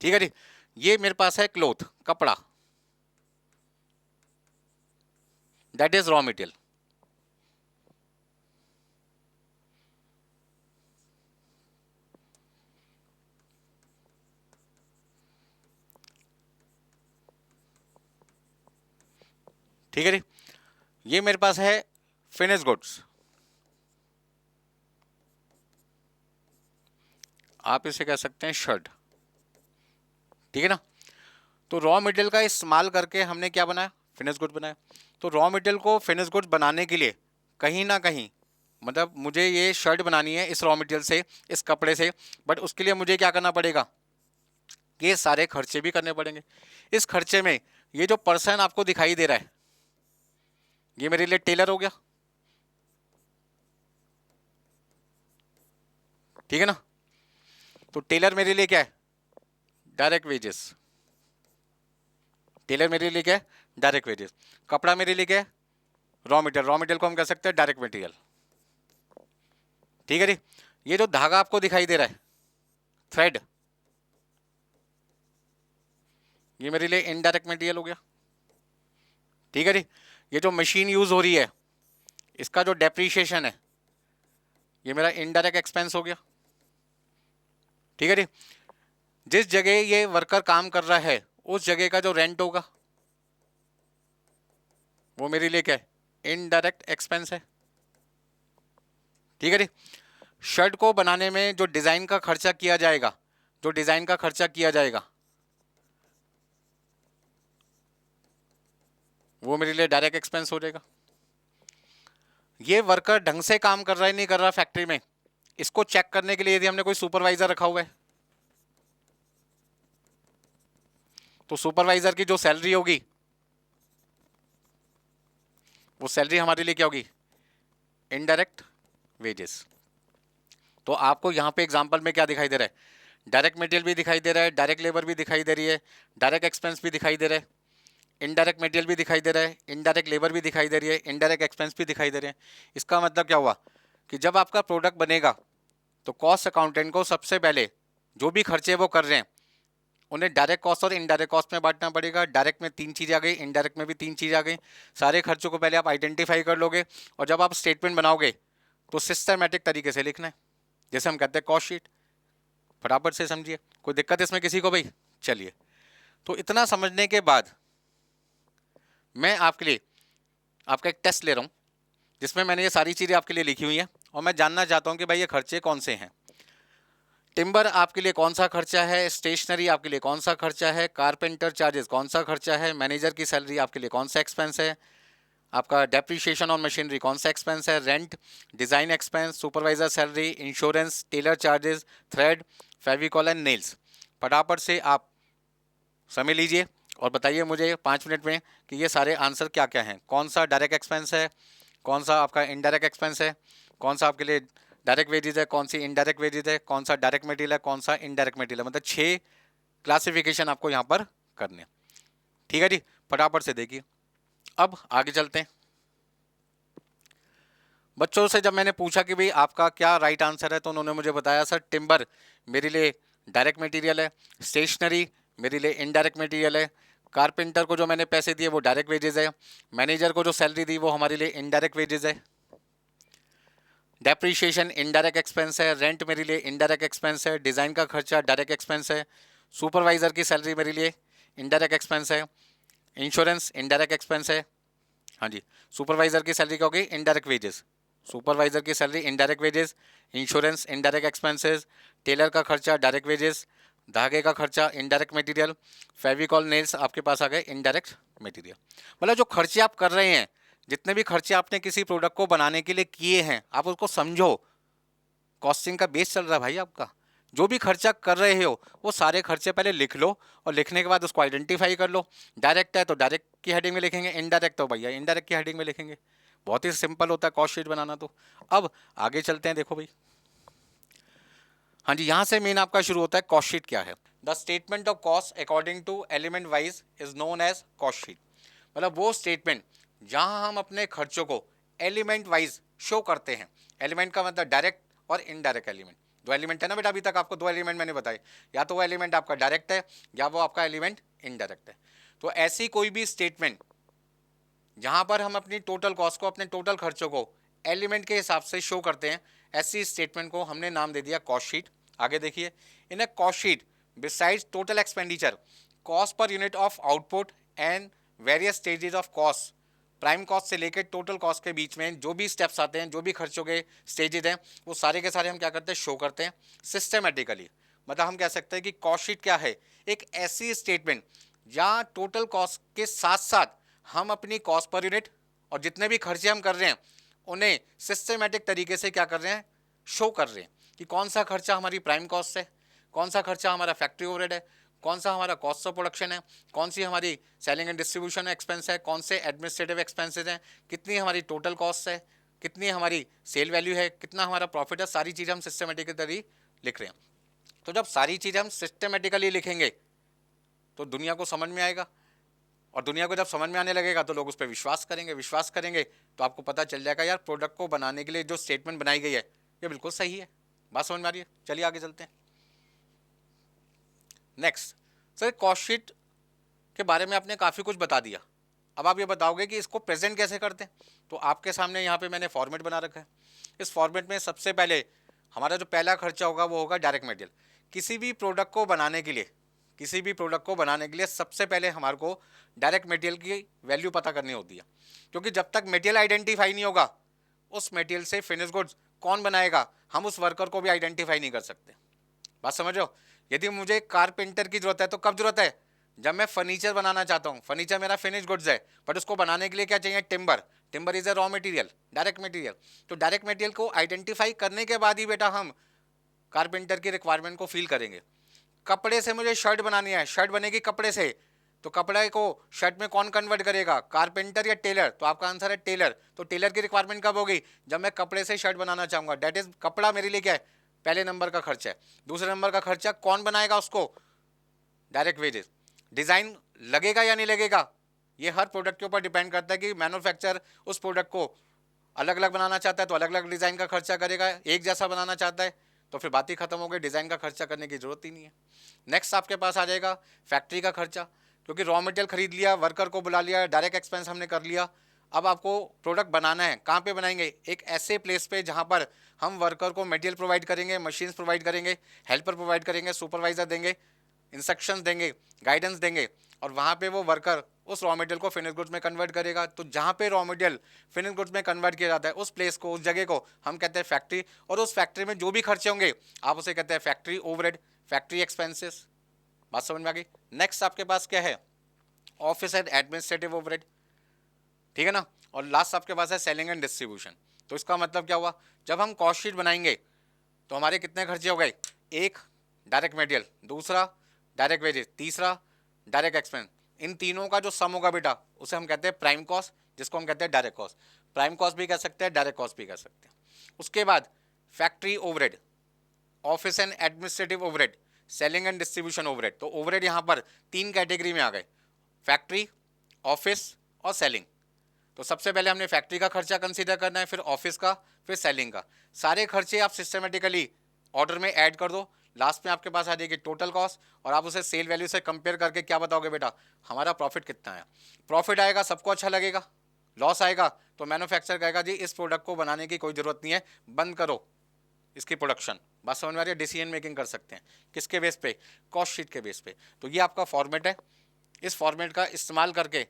Speaker 1: ठीक है जी। ये मेरे पास है क्लोथ, कपड़ा, दैट इज रॉ मटेरियल। ठीक है जी। ये मेरे पास है फिनिश गुड्स, आप इसे कह सकते हैं शर्ट, ठीक है ना। तो रॉ मटेरियल का इस्तेमाल करके हमने क्या बनाया? फिनिश गुड्स बनाया। तो रॉ मटेरियल को फिनिश गुड्स बनाने के लिए कहीं ना कहीं, मतलब मुझे ये शर्ट बनानी है इस रॉ मटेरियल से, इस कपड़े से, बट उसके लिए मुझे क्या करना पड़ेगा? ये सारे खर्चे भी करने पड़ेंगे। इस खर्चे में ये जो पर्सन आपको दिखाई दे रहा है ये मेरे लिए टेलर हो गया, ठीक है ना। तो टेलर मेरे लिए क्या है? Direct wages. टेलर मेरे लिए क्या है? Direct wages. कपड़ा मेरे लिए क्या है? Raw material. रॉ मटेरियल को हम कह सकते हैं डायरेक्ट मटेरियल, ठीक है जी। ये जो धागा आपको दिखाई दे रहा है, थ्रेड, ये मेरे लिए इनडायरेक्ट मटेरियल हो गया, ठीक है जी। ये जो मशीन यूज हो रही है इसका जो डेप्रीशिएशन है ये मेरा इनडायरेक्ट एक्सपेंस हो गया, ठीक है जी। जिस जगह ये वर्कर काम कर रहा है उस जगह का जो रेंट होगा वो मेरे लिए क्या है? इनडायरेक्ट एक्सपेंस है, ठीक है जी। शर्ट को बनाने में जो डिजाइन का खर्चा किया जाएगा, जो डिजाइन का खर्चा किया जाएगा वो मेरे लिए डायरेक्ट एक्सपेंस हो जाएगा। ये वर्कर ढंग से काम कर रहा है नहीं कर रहा फैक्ट्री में, इसको चेक करने के लिए यदि हमने कोई सुपरवाइजर रखा हुआ है तो सुपरवाइजर की जो सैलरी होगी वो सैलरी हमारे लिए क्या होगी? Indirect wages. तो आपको यहां पे एग्जांपल में क्या दिखाई दे रहा है? डायरेक्ट मटेरियल भी दिखाई दे रहा है, डायरेक्ट लेबर भी दिखाई दे रही है, डायरेक्ट एक्सपेंस भी दिखाई दे रहा है, इनडायरेक्ट मटेरियल भी दिखाई दे रहा है, इनडायरेक्ट लेबर भी दिखाई दे रही है, इनडायरेक्ट एक्सपेंस भी दिखाई दे रहे हैं। इसका मतलब क्या हुआ कि जब आपका प्रोडक्ट बनेगा तो कॉस्ट अकाउंटेंट को सबसे पहले जो भी खर्चे वो कर रहे हैं उन्हें डायरेक्ट कॉस्ट और इनडायरेक्ट कॉस्ट में बांटना पड़ेगा। डायरेक्ट में 3 चीज़ें आ गई, इनडायरेक्ट में भी 3 चीज़ें आ गई। सारे खर्चों को पहले आप आइडेंटिफाई कर लोगे और जब आप स्टेटमेंट बनाओगे तो सिस्टमैटिक तरीके से लिखना है, जैसे हम कहते हैं कॉस्ट शीट। फटाफट से समझिए, कोई दिक्कत इसमें किसी को भाई? चलिए, तो इतना समझने के बाद मैं आपके लिए आपका एक टेस्ट ले रहा हूँ जिसमें मैंने ये सारी चीज़ें आपके लिए लिखी हुई हैं और मैं जानना चाहता हूँ कि भाई ये खर्चे कौन से हैं। टिम्बर आपके लिए कौन सा खर्चा है, स्टेशनरी आपके लिए कौन सा खर्चा है, कारपेंटर चार्जेस कौन सा खर्चा है, मैनेजर की सैलरी आपके लिए कौन सा एक्सपेंस है, आपका डेप्रीशिएशन ऑन मशीनरी कौन सा एक्सपेंस है, rent, design expense, supervisor salary, insurance, tailor charges, thread, Fevicol and nails. फटाफट से आप समय लीजिए और बताइए मुझे 5 मिनट में कि ये सारे आंसर क्या क्या हैं। कौन सा डायरेक्ट एक्सपेंस है, कौन सा आपका इनडायरेक्ट एक्सपेंस है, कौन सा आपके लिए डायरेक्ट वेजेज है, कौन सी इनडायरेक्ट वेजेज है, कौन सा डायरेक्ट मटेरियल है, कौन सा इनडायरेक्ट मटेरियल है। मतलब 6 क्लासिफिकेशन आपको यहाँ पर करने, ठीक है जी। फटाफट से देखिए। अब आगे चलते हैं। बच्चों से जब मैंने पूछा कि भाई आपका क्या राइट आंसर है तो उन्होंने मुझे बताया सर टिम्बर मेरे लिए डायरेक्ट मटेरियल है, स्टेशनरी मेरे लिए इनडायरेक्ट मटेरियल है, कारपेंटर को जो मैंने पैसे दिए वो डायरेक्ट वेजेस है, मैनेजर को जो सैलरी दी वो हमारे लिए इनडायरेक्ट वेजेस है, डेप्रीशिएशन इनडायरेक्ट एक्सपेंस है, रेंट मेरे लिए इनडायरेक्ट एक्सपेंस है, डिज़ाइन का खर्चा डायरेक्ट एक्सपेंस है, सुपरवाइज़र की सैलरी मेरे लिए इनडायरेक्ट एक्सपेंस है, इंश्योरेंस इनडायरेक्ट एक्सपेंस है। हाँ जी, सुपरवाइज़र की सैलरी क्या होगी? इनडायरेक्ट वेजेस, सुपरवाइज़र की salary indirect wages, insurance indirect expenses, tailor का खर्चा डायरेक्ट वेजेस, धागे का खर्चा इनडायरेक्ट मटेरियल, फेविकॉल नेल्स आपके पास आ गए इनडायरेक्ट मटेरियल। मतलब जो खर्चे आप कर रहे हैं, जितने भी खर्चे आपने किसी प्रोडक्ट को बनाने के लिए किए हैं, आप उसको समझो। कॉस्टिंग का बेस चल रहा है भाई आपका। जो भी खर्चा कर रहे हो वो सारे खर्चे पहले लिख लो, और लिखने के बाद उसको आइडेंटिफाई कर लो। डायरेक्ट है तो डायरेक्ट की हेडिंग में लिखेंगे, इनडायरेक्ट तो भैया इनडायरेक्ट की हेडिंग में लिखेंगे। बहुत ही सिंपल होता है कॉस्ट शीट बनाना। तो अब आगे चलते हैं, देखो भाई। हाँ जी, यहाँ से मेन आपका शुरू होता है कॉस्ट शीट क्या है। The statement of cost according to element wise is known as cost sheet. मतलब वो स्टेटमेंट जहाँ हम अपने खर्चों को एलिमेंट वाइज शो करते हैं। एलिमेंट का मतलब डायरेक्ट और इनडायरेक्ट एलिमेंट। दो एलिमेंट है ना बेटा, अभी तक आपको दो एलिमेंट मैंने बताए, या तो वो एलिमेंट आपका डायरेक्ट है या वो आपका एलिमेंट इनडायरेक्ट है। तो ऐसी कोई भी स्टेटमेंट जहां पर हम अपनी टोटल कॉस्ट को, अपने टोटल खर्चों को एलिमेंट के हिसाब से शो करते हैं, ऐसी स्टेटमेंट को हमने नाम दे दिया कॉस्ट शीट। आगे देखिए, in a cost sheet besides total expenditure, cost per unit of output and various stages of cost, prime cost से लेकर टोटल कॉस्ट के बीच में जो भी स्टेप्स आते हैं, जो भी खर्चों के स्टेजेस हैं, वो सारे के सारे हम क्या करते हैं? शो करते हैं सिस्टमेटिकली। मतलब हम कह सकते हैं कि कॉस्ट शीट क्या है? एक ऐसी स्टेटमेंट जहाँ टोटल कॉस्ट के साथ साथ हम अपनी कॉस्ट पर यूनिट और जितने भी खर्चे हम कर रहे हैं उन्हें सिस्टमेटिक तरीके से क्या कर रहे हैं? शो कर रहे हैं कि कौन सा खर्चा हमारी प्राइम कॉस्ट है, कौन सा खर्चा हमारा फैक्ट्री ओवरहेड है, कौन सा हमारा कॉस्ट ऑफ प्रोडक्शन है, कौन सी हमारी सेलिंग एंड डिस्ट्रीब्यूशन एक्सपेंस है, कौन से एडमिनिस्ट्रेटिव एक्सपेंसेस हैं, कितनी हमारी टोटल कॉस्ट है, कितनी हमारी सेल वैल्यू है, कितना हमारा प्रॉफिट है। सारी चीज़ें हम सिस्टमेटिक तरीके लिख रहे हैं। तो जब सारी चीज़ें हम सिस्टमेटिकली लिखेंगे तो दुनिया को समझ में आएगा, और दुनिया को जब समझ में आने लगेगा तो लोग उस पर विश्वास करेंगे। विश्वास करेंगे तो आपको पता चल जाएगा यार प्रोडक्ट को बनाने के लिए जो स्टेटमेंट बनाई गई है ये बिल्कुल सही है। बात समझ में आ रही है? चलिए आगे चलते हैं। नेक्स्ट सर, कॉस्ट शीट के बारे में आपने काफ़ी कुछ बता दिया। अब आप ये बताओगे कि इसको प्रेजेंट कैसे करते हैं। तो आपके सामने यहाँ पे मैंने फॉर्मेट बना रखा है। इस फॉर्मेट में सबसे पहले हमारा जो पहला खर्चा होगा वो होगा डायरेक्ट मटेरियल। किसी भी प्रोडक्ट को बनाने के लिए, किसी भी प्रोडक्ट को बनाने के लिए सबसे पहले हमारे को डायरेक्ट मटेरियल की वैल्यू पता करनी होती है, क्योंकि जब तक मटेरियल आइडेंटिफाई नहीं होगा उस मटेरियल से फिनिश गुड्स कौन बनाएगा हम उस वर्कर को भी आइडेंटिफाई नहीं कर सकते। बात समझ रहे हो? यदि मुझे कारपेंटर की जरूरत है तो कब जरूरत है? जब मैं फर्नीचर बनाना चाहता हूँ। फर्नीचर मेरा फिनिश गुड्स है, बट उसको बनाने के लिए क्या चाहिए? Timber. Timber is a raw material, direct material. तो डायरेक्ट मटेरियल को आइडेंटिफाई करने के बाद ही बेटा हम कारपेंटर की रिक्वायरमेंट को फील करेंगे। कपड़े से मुझे शर्ट बनानी है, शर्ट बनेगी कपड़े से, तो कपड़े को शर्ट में कौन कन्वर्ट करेगा? कारपेंटर या टेलर? तो आपका आंसर है टेलर। तो टेलर की रिक्वायरमेंट कब होगी? जब मैं कपड़े से शर्ट बनाना चाहूँगा। डेट इज कपड़ा मेरे लिए क्या है? पहले नंबर का खर्चा है। दूसरे नंबर का खर्चा कौन बनाएगा उसको? Direct wages. डिज़ाइन लगेगा या नहीं लगेगा ये हर प्रोडक्ट के ऊपर डिपेंड करता है कि मैन्युफैक्चर उस प्रोडक्ट को अलग अलग बनाना चाहता है तो अलग अलग डिज़ाइन का खर्चा करेगा, एक जैसा बनाना चाहता है तो फिर बात ही खत्म हो गई, डिज़ाइन का खर्चा करने की जरूरत ही नहीं है। नेक्स्ट आपके पास आ जाएगा फैक्ट्री का खर्चा, क्योंकि रॉ मटेरियल खरीद लिया, वर्कर को बुला लिया, डायरेक्ट एक्सपेंस हमने कर लिया। अब आपको प्रोडक्ट बनाना है, कहाँ पे बनाएंगे? एक ऐसे प्लेस पे जहाँ पर हम वर्कर को मटेरियल प्रोवाइड करेंगे, मशीन्स प्रोवाइड करेंगे, हेल्पर प्रोवाइड करेंगे, सुपरवाइजर देंगे, इंस्ट्रक्शंस देंगे, गाइडेंस देंगे, और वहाँ पे वो वर्कर उस रॉ मटेरियल को फिनिश गुड्स में कन्वर्ट करेगा। तो जहाँ पे रॉ मटेरियल फिनिश गुड्स में कन्वर्ट किया जाता है उस प्लेस को, उस जगह को हम कहते हैं फैक्ट्री। और उस फैक्ट्री में जो भी खर्चे होंगे आप उसे कहते हैं फैक्ट्री ओवरहेड, फैक्ट्री एक्सपेंसेस। बात समझ में आ गई? नेक्स्ट आपके पास क्या है? ऑफिस एंड एडमिनिस्ट्रेटिव ओवरहेड, ठीक है ना। और लास्ट आपके पास है सेलिंग एंड डिस्ट्रीब्यूशन। तो इसका मतलब क्या हुआ? जब हम कॉस्ट शीट बनाएंगे तो हमारे कितने खर्चे हो गए? एक डायरेक्ट मटेरियल, दूसरा डायरेक्ट वेजेस, तीसरा डायरेक्ट एक्सपेंस। इन तीनों का जो सम होगा बेटा उसे हम कहते हैं प्राइम कॉस्ट, जिसको हम कहते हैं डायरेक्ट कॉस्ट। प्राइम कॉस्ट भी कह सकते हैं, डायरेक्ट कॉस्ट भी कह सकते हैं। उसके बाद factory overhead, office and administrative overhead, selling and distribution overhead. तो ओवरहेड यहाँ पर तीन कैटेगरी में आ गए, फैक्ट्री, ऑफिस और सेलिंग। तो सबसे पहले हमने फैक्ट्री का खर्चा कंसीडर करना है, फिर ऑफिस का, फिर सेलिंग का। सारे खर्चे आप सिस्टमेटिकली ऑर्डर में ऐड कर दो, लास्ट में आपके पास आ जाएगी टोटल कॉस्ट, और आप उसे सेल वैल्यू से कंपेयर करके क्या बताओगे बेटा, हमारा प्रॉफिट कितना है। प्रॉफिट आएगा सबको अच्छा लगेगा, लॉस आएगा तो मैन्युफैक्चरर कहेगा जी इस प्रोडक्ट को बनाने की कोई ज़रूरत नहीं है, बंद करो इसकी प्रोडक्शन। बात समझ में आ रही है? डिसीजन मेकिंग कर सकते हैं किसके बेस पे, कॉस्ट शीट के बेस पे। तो ये आपका फॉर्मेट है, इस फॉर्मेट का इस्तेमाल करके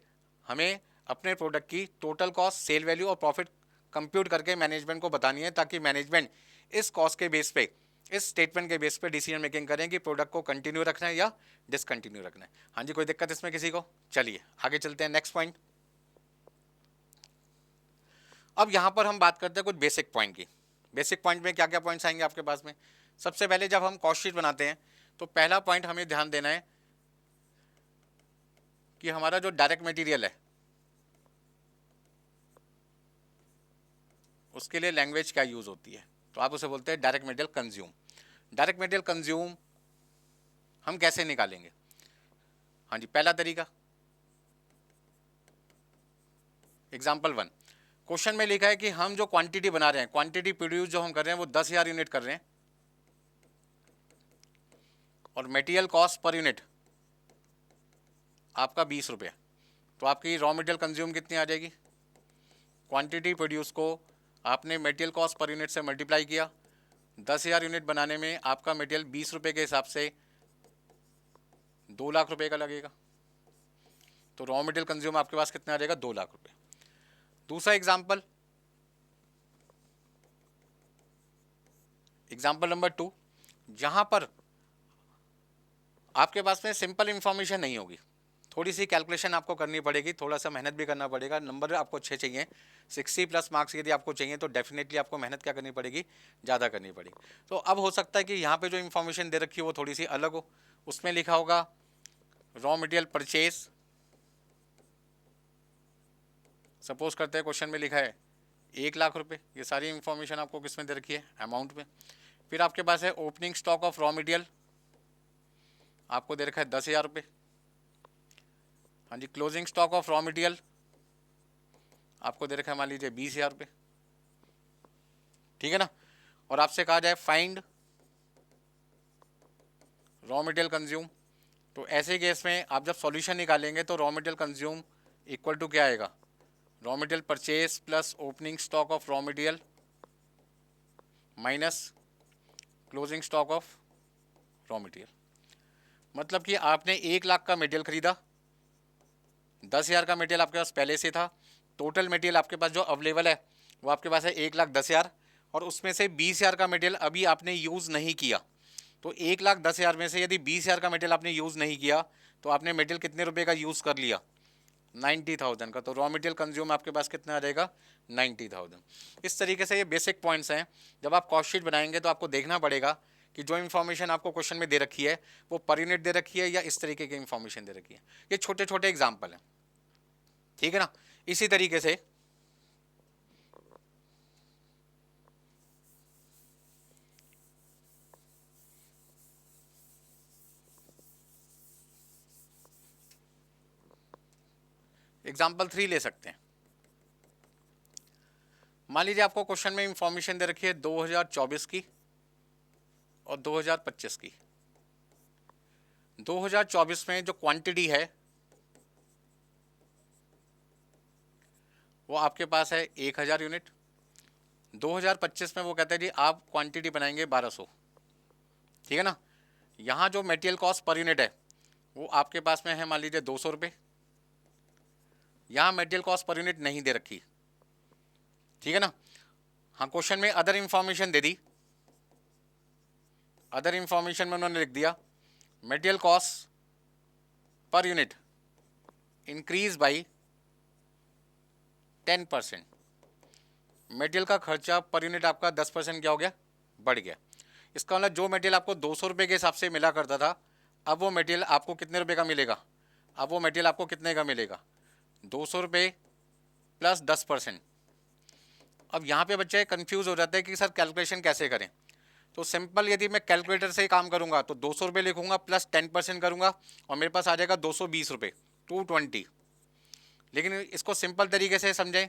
Speaker 1: हमें अपने प्रोडक्ट की टोटल कॉस्ट, सेल वैल्यू और प्रॉफिट कंप्यूट करके मैनेजमेंट को बतानी है, ताकि मैनेजमेंट इस कॉस्ट के बेस पे, इस स्टेटमेंट के बेस पे डिसीजन मेकिंग करें कि प्रोडक्ट को कंटिन्यू रखना है या डिसकंटिन्यू रखना है। हाँ जी, कोई दिक्कत इसमें किसी को? चलिए आगे चलते हैं, नेक्स्ट पॉइंट। अब यहाँ पर हम बात करते हैं कुछ बेसिक पॉइंट की। बेसिक पॉइंट में क्या क्या पॉइंट्स आएंगे आपके पास में? सबसे पहले जब हम कॉस्ट शीट बनाते हैं तो पहला पॉइंट हमें ध्यान देना है कि हमारा जो डायरेक्ट मटेरियल है उसके लिए लैंग्वेज क्या यूज होती है, तो आप उसे बोलते हैं direct material consume. Direct material consume हम कैसे निकालेंगे? हाँ जी, पहला तरीका, एग्जाम्पल 1, क्वेश्चन में लिखा है कि हम जो क्वांटिटी बना रहे हैं, क्वांटिटी प्रोड्यूस जो हम कर रहे हैं वो 10,000 यूनिट कर रहे हैं, और मटेरियल कॉस्ट पर यूनिट आपका 20 रुपये। तो आपकी रॉ मटेरियल कंज्यूम कितनी आ जाएगी? क्वांटिटी प्रोड्यूस को आपने मटेरियल कॉस्ट पर यूनिट से मल्टीप्लाई किया, 10,000 यूनिट बनाने में आपका मटेरियल 20 रुपये के हिसाब से 2 लाख रुपये का लगेगा। तो रॉ मटेरियल कंज्यूम आपके पास कितना आ जाएगा? 2 लाख रुपये। दूसरा एग्जाम्पल, एग्जाम्पल नंबर 2, जहां पर आपके पास में सिंपल इंफॉर्मेशन नहीं होगी, थोड़ी सी कैलकुलेशन आपको करनी पड़ेगी, थोड़ा सा मेहनत भी करना पड़ेगा। नंबर आपको अच्छे चाहिए, 60 प्लस मार्क्स यदि आपको चाहिए तो डेफिनेटली आपको मेहनत क्या करनी पड़ेगी? ज़्यादा करनी पड़ेगी। तो अब हो सकता है कि यहाँ पे जो इन्फॉर्मेशन दे रखी है वो थोड़ी सी अलग हो। उसमें लिखा होगा रॉ मटेरियल परचेज, सपोज करते हैं क्वेश्चन में लिखा है 1 लाख रुपये। ये सारी इन्फॉर्मेशन आपको किस में दे रखी है? अमाउंट में। फिर आपके पास है opening stock of raw material, आपको दे रखा है 10,000 रुपये। हाँ जी, closing stock of raw material आपको दे रखा है मान लीजिए 20,000 रुपये, ठीक है ना। और आपसे कहा जाए फाइंड रॉ मटेरियल कंज्यूम, तो ऐसे केस में आप जब सॉल्यूशन निकालेंगे तो raw material consume equal to क्या आएगा? Raw material purchase plus opening stock of raw material minus closing stock of raw material. मतलब कि आपने 1 लाख का मटेरियल खरीदा, 10,000 का मटेरियल आपके पास पहले से था, टोटल मटेरियल आपके पास जो अवेलेबल है वो आपके पास है 1,10,000, और उसमें से 20,000 का मटेरियल अभी आपने यूज़ नहीं किया। तो 1,10,000 में से यदि 20,000 का मटेरियल आपने यूज़ नहीं किया तो आपने मटेरियल कितने रुपए का यूज़ कर लिया? 90,000 का। तो रॉ मटेरियल कंज्यूम आपके पास कितना आ जाएगा? 90,000। इस तरीके से ये बेसिक पॉइंट्स हैं। जब आप कॉस्ट शीट बनाएंगे तो आपको देखना पड़ेगा कि जो इन्फॉर्मेशन आपको क्वेश्चन में दे रखी है वो पर यूनिट दे रखी है या इस तरीके की इन्फॉर्मेशन दे रखी है। ये छोटे छोटे एग्जाम्पल हैं, ठीक है ना। इसी तरीके से एग्जाम्पल 3 ले सकते हैं। मान लीजिए आपको क्वेश्चन में इंफॉर्मेशन दे रखी है 2024 की और 2025 की। 2024 में जो क्वांटिटी है वो आपके पास है 1,000 यूनिट। 2025 में वो कहते हैं जी आप क्वांटिटी बनाएंगे 1200, ठीक है ना। यहाँ जो मटेरियल कॉस्ट पर यूनिट है वो आपके पास में है मान लीजिए 200 रुपये। यहाँ मटेरियल कॉस्ट पर यूनिट नहीं दे रखी, ठीक है ना। हाँ, क्वेश्चन में अदर इंफॉर्मेशन दे दी, अदर इंफॉर्मेशन में उन्होंने लिख दिया material cost per unit increase by 10%। Material का खर्चा पर यूनिट आपका 10% क्या हो गया? बढ़ गया। इसका मतलब जो मटेरियल आपको 200 रुपये के हिसाब से मिला करता था, अब वो मटेरियल आपको कितने रुपए का मिलेगा? अब वो मटेरियल आपको कितने का मिलेगा? 200 रुपये प्लस 10%। अब यहाँ पे बच्चे कंफ्यूज हो जाते हैं कि सर कैलकुलेशन कैसे करें। तो सिंपल, यदि मैं कैलकुलेटर से ही काम करूँगा तो 200 रुपये लिखूँगा प्लस 10% करूँगा और मेरे पास आ जाएगा 220 रुपये, 220। लेकिन इसको सिंपल तरीके से समझें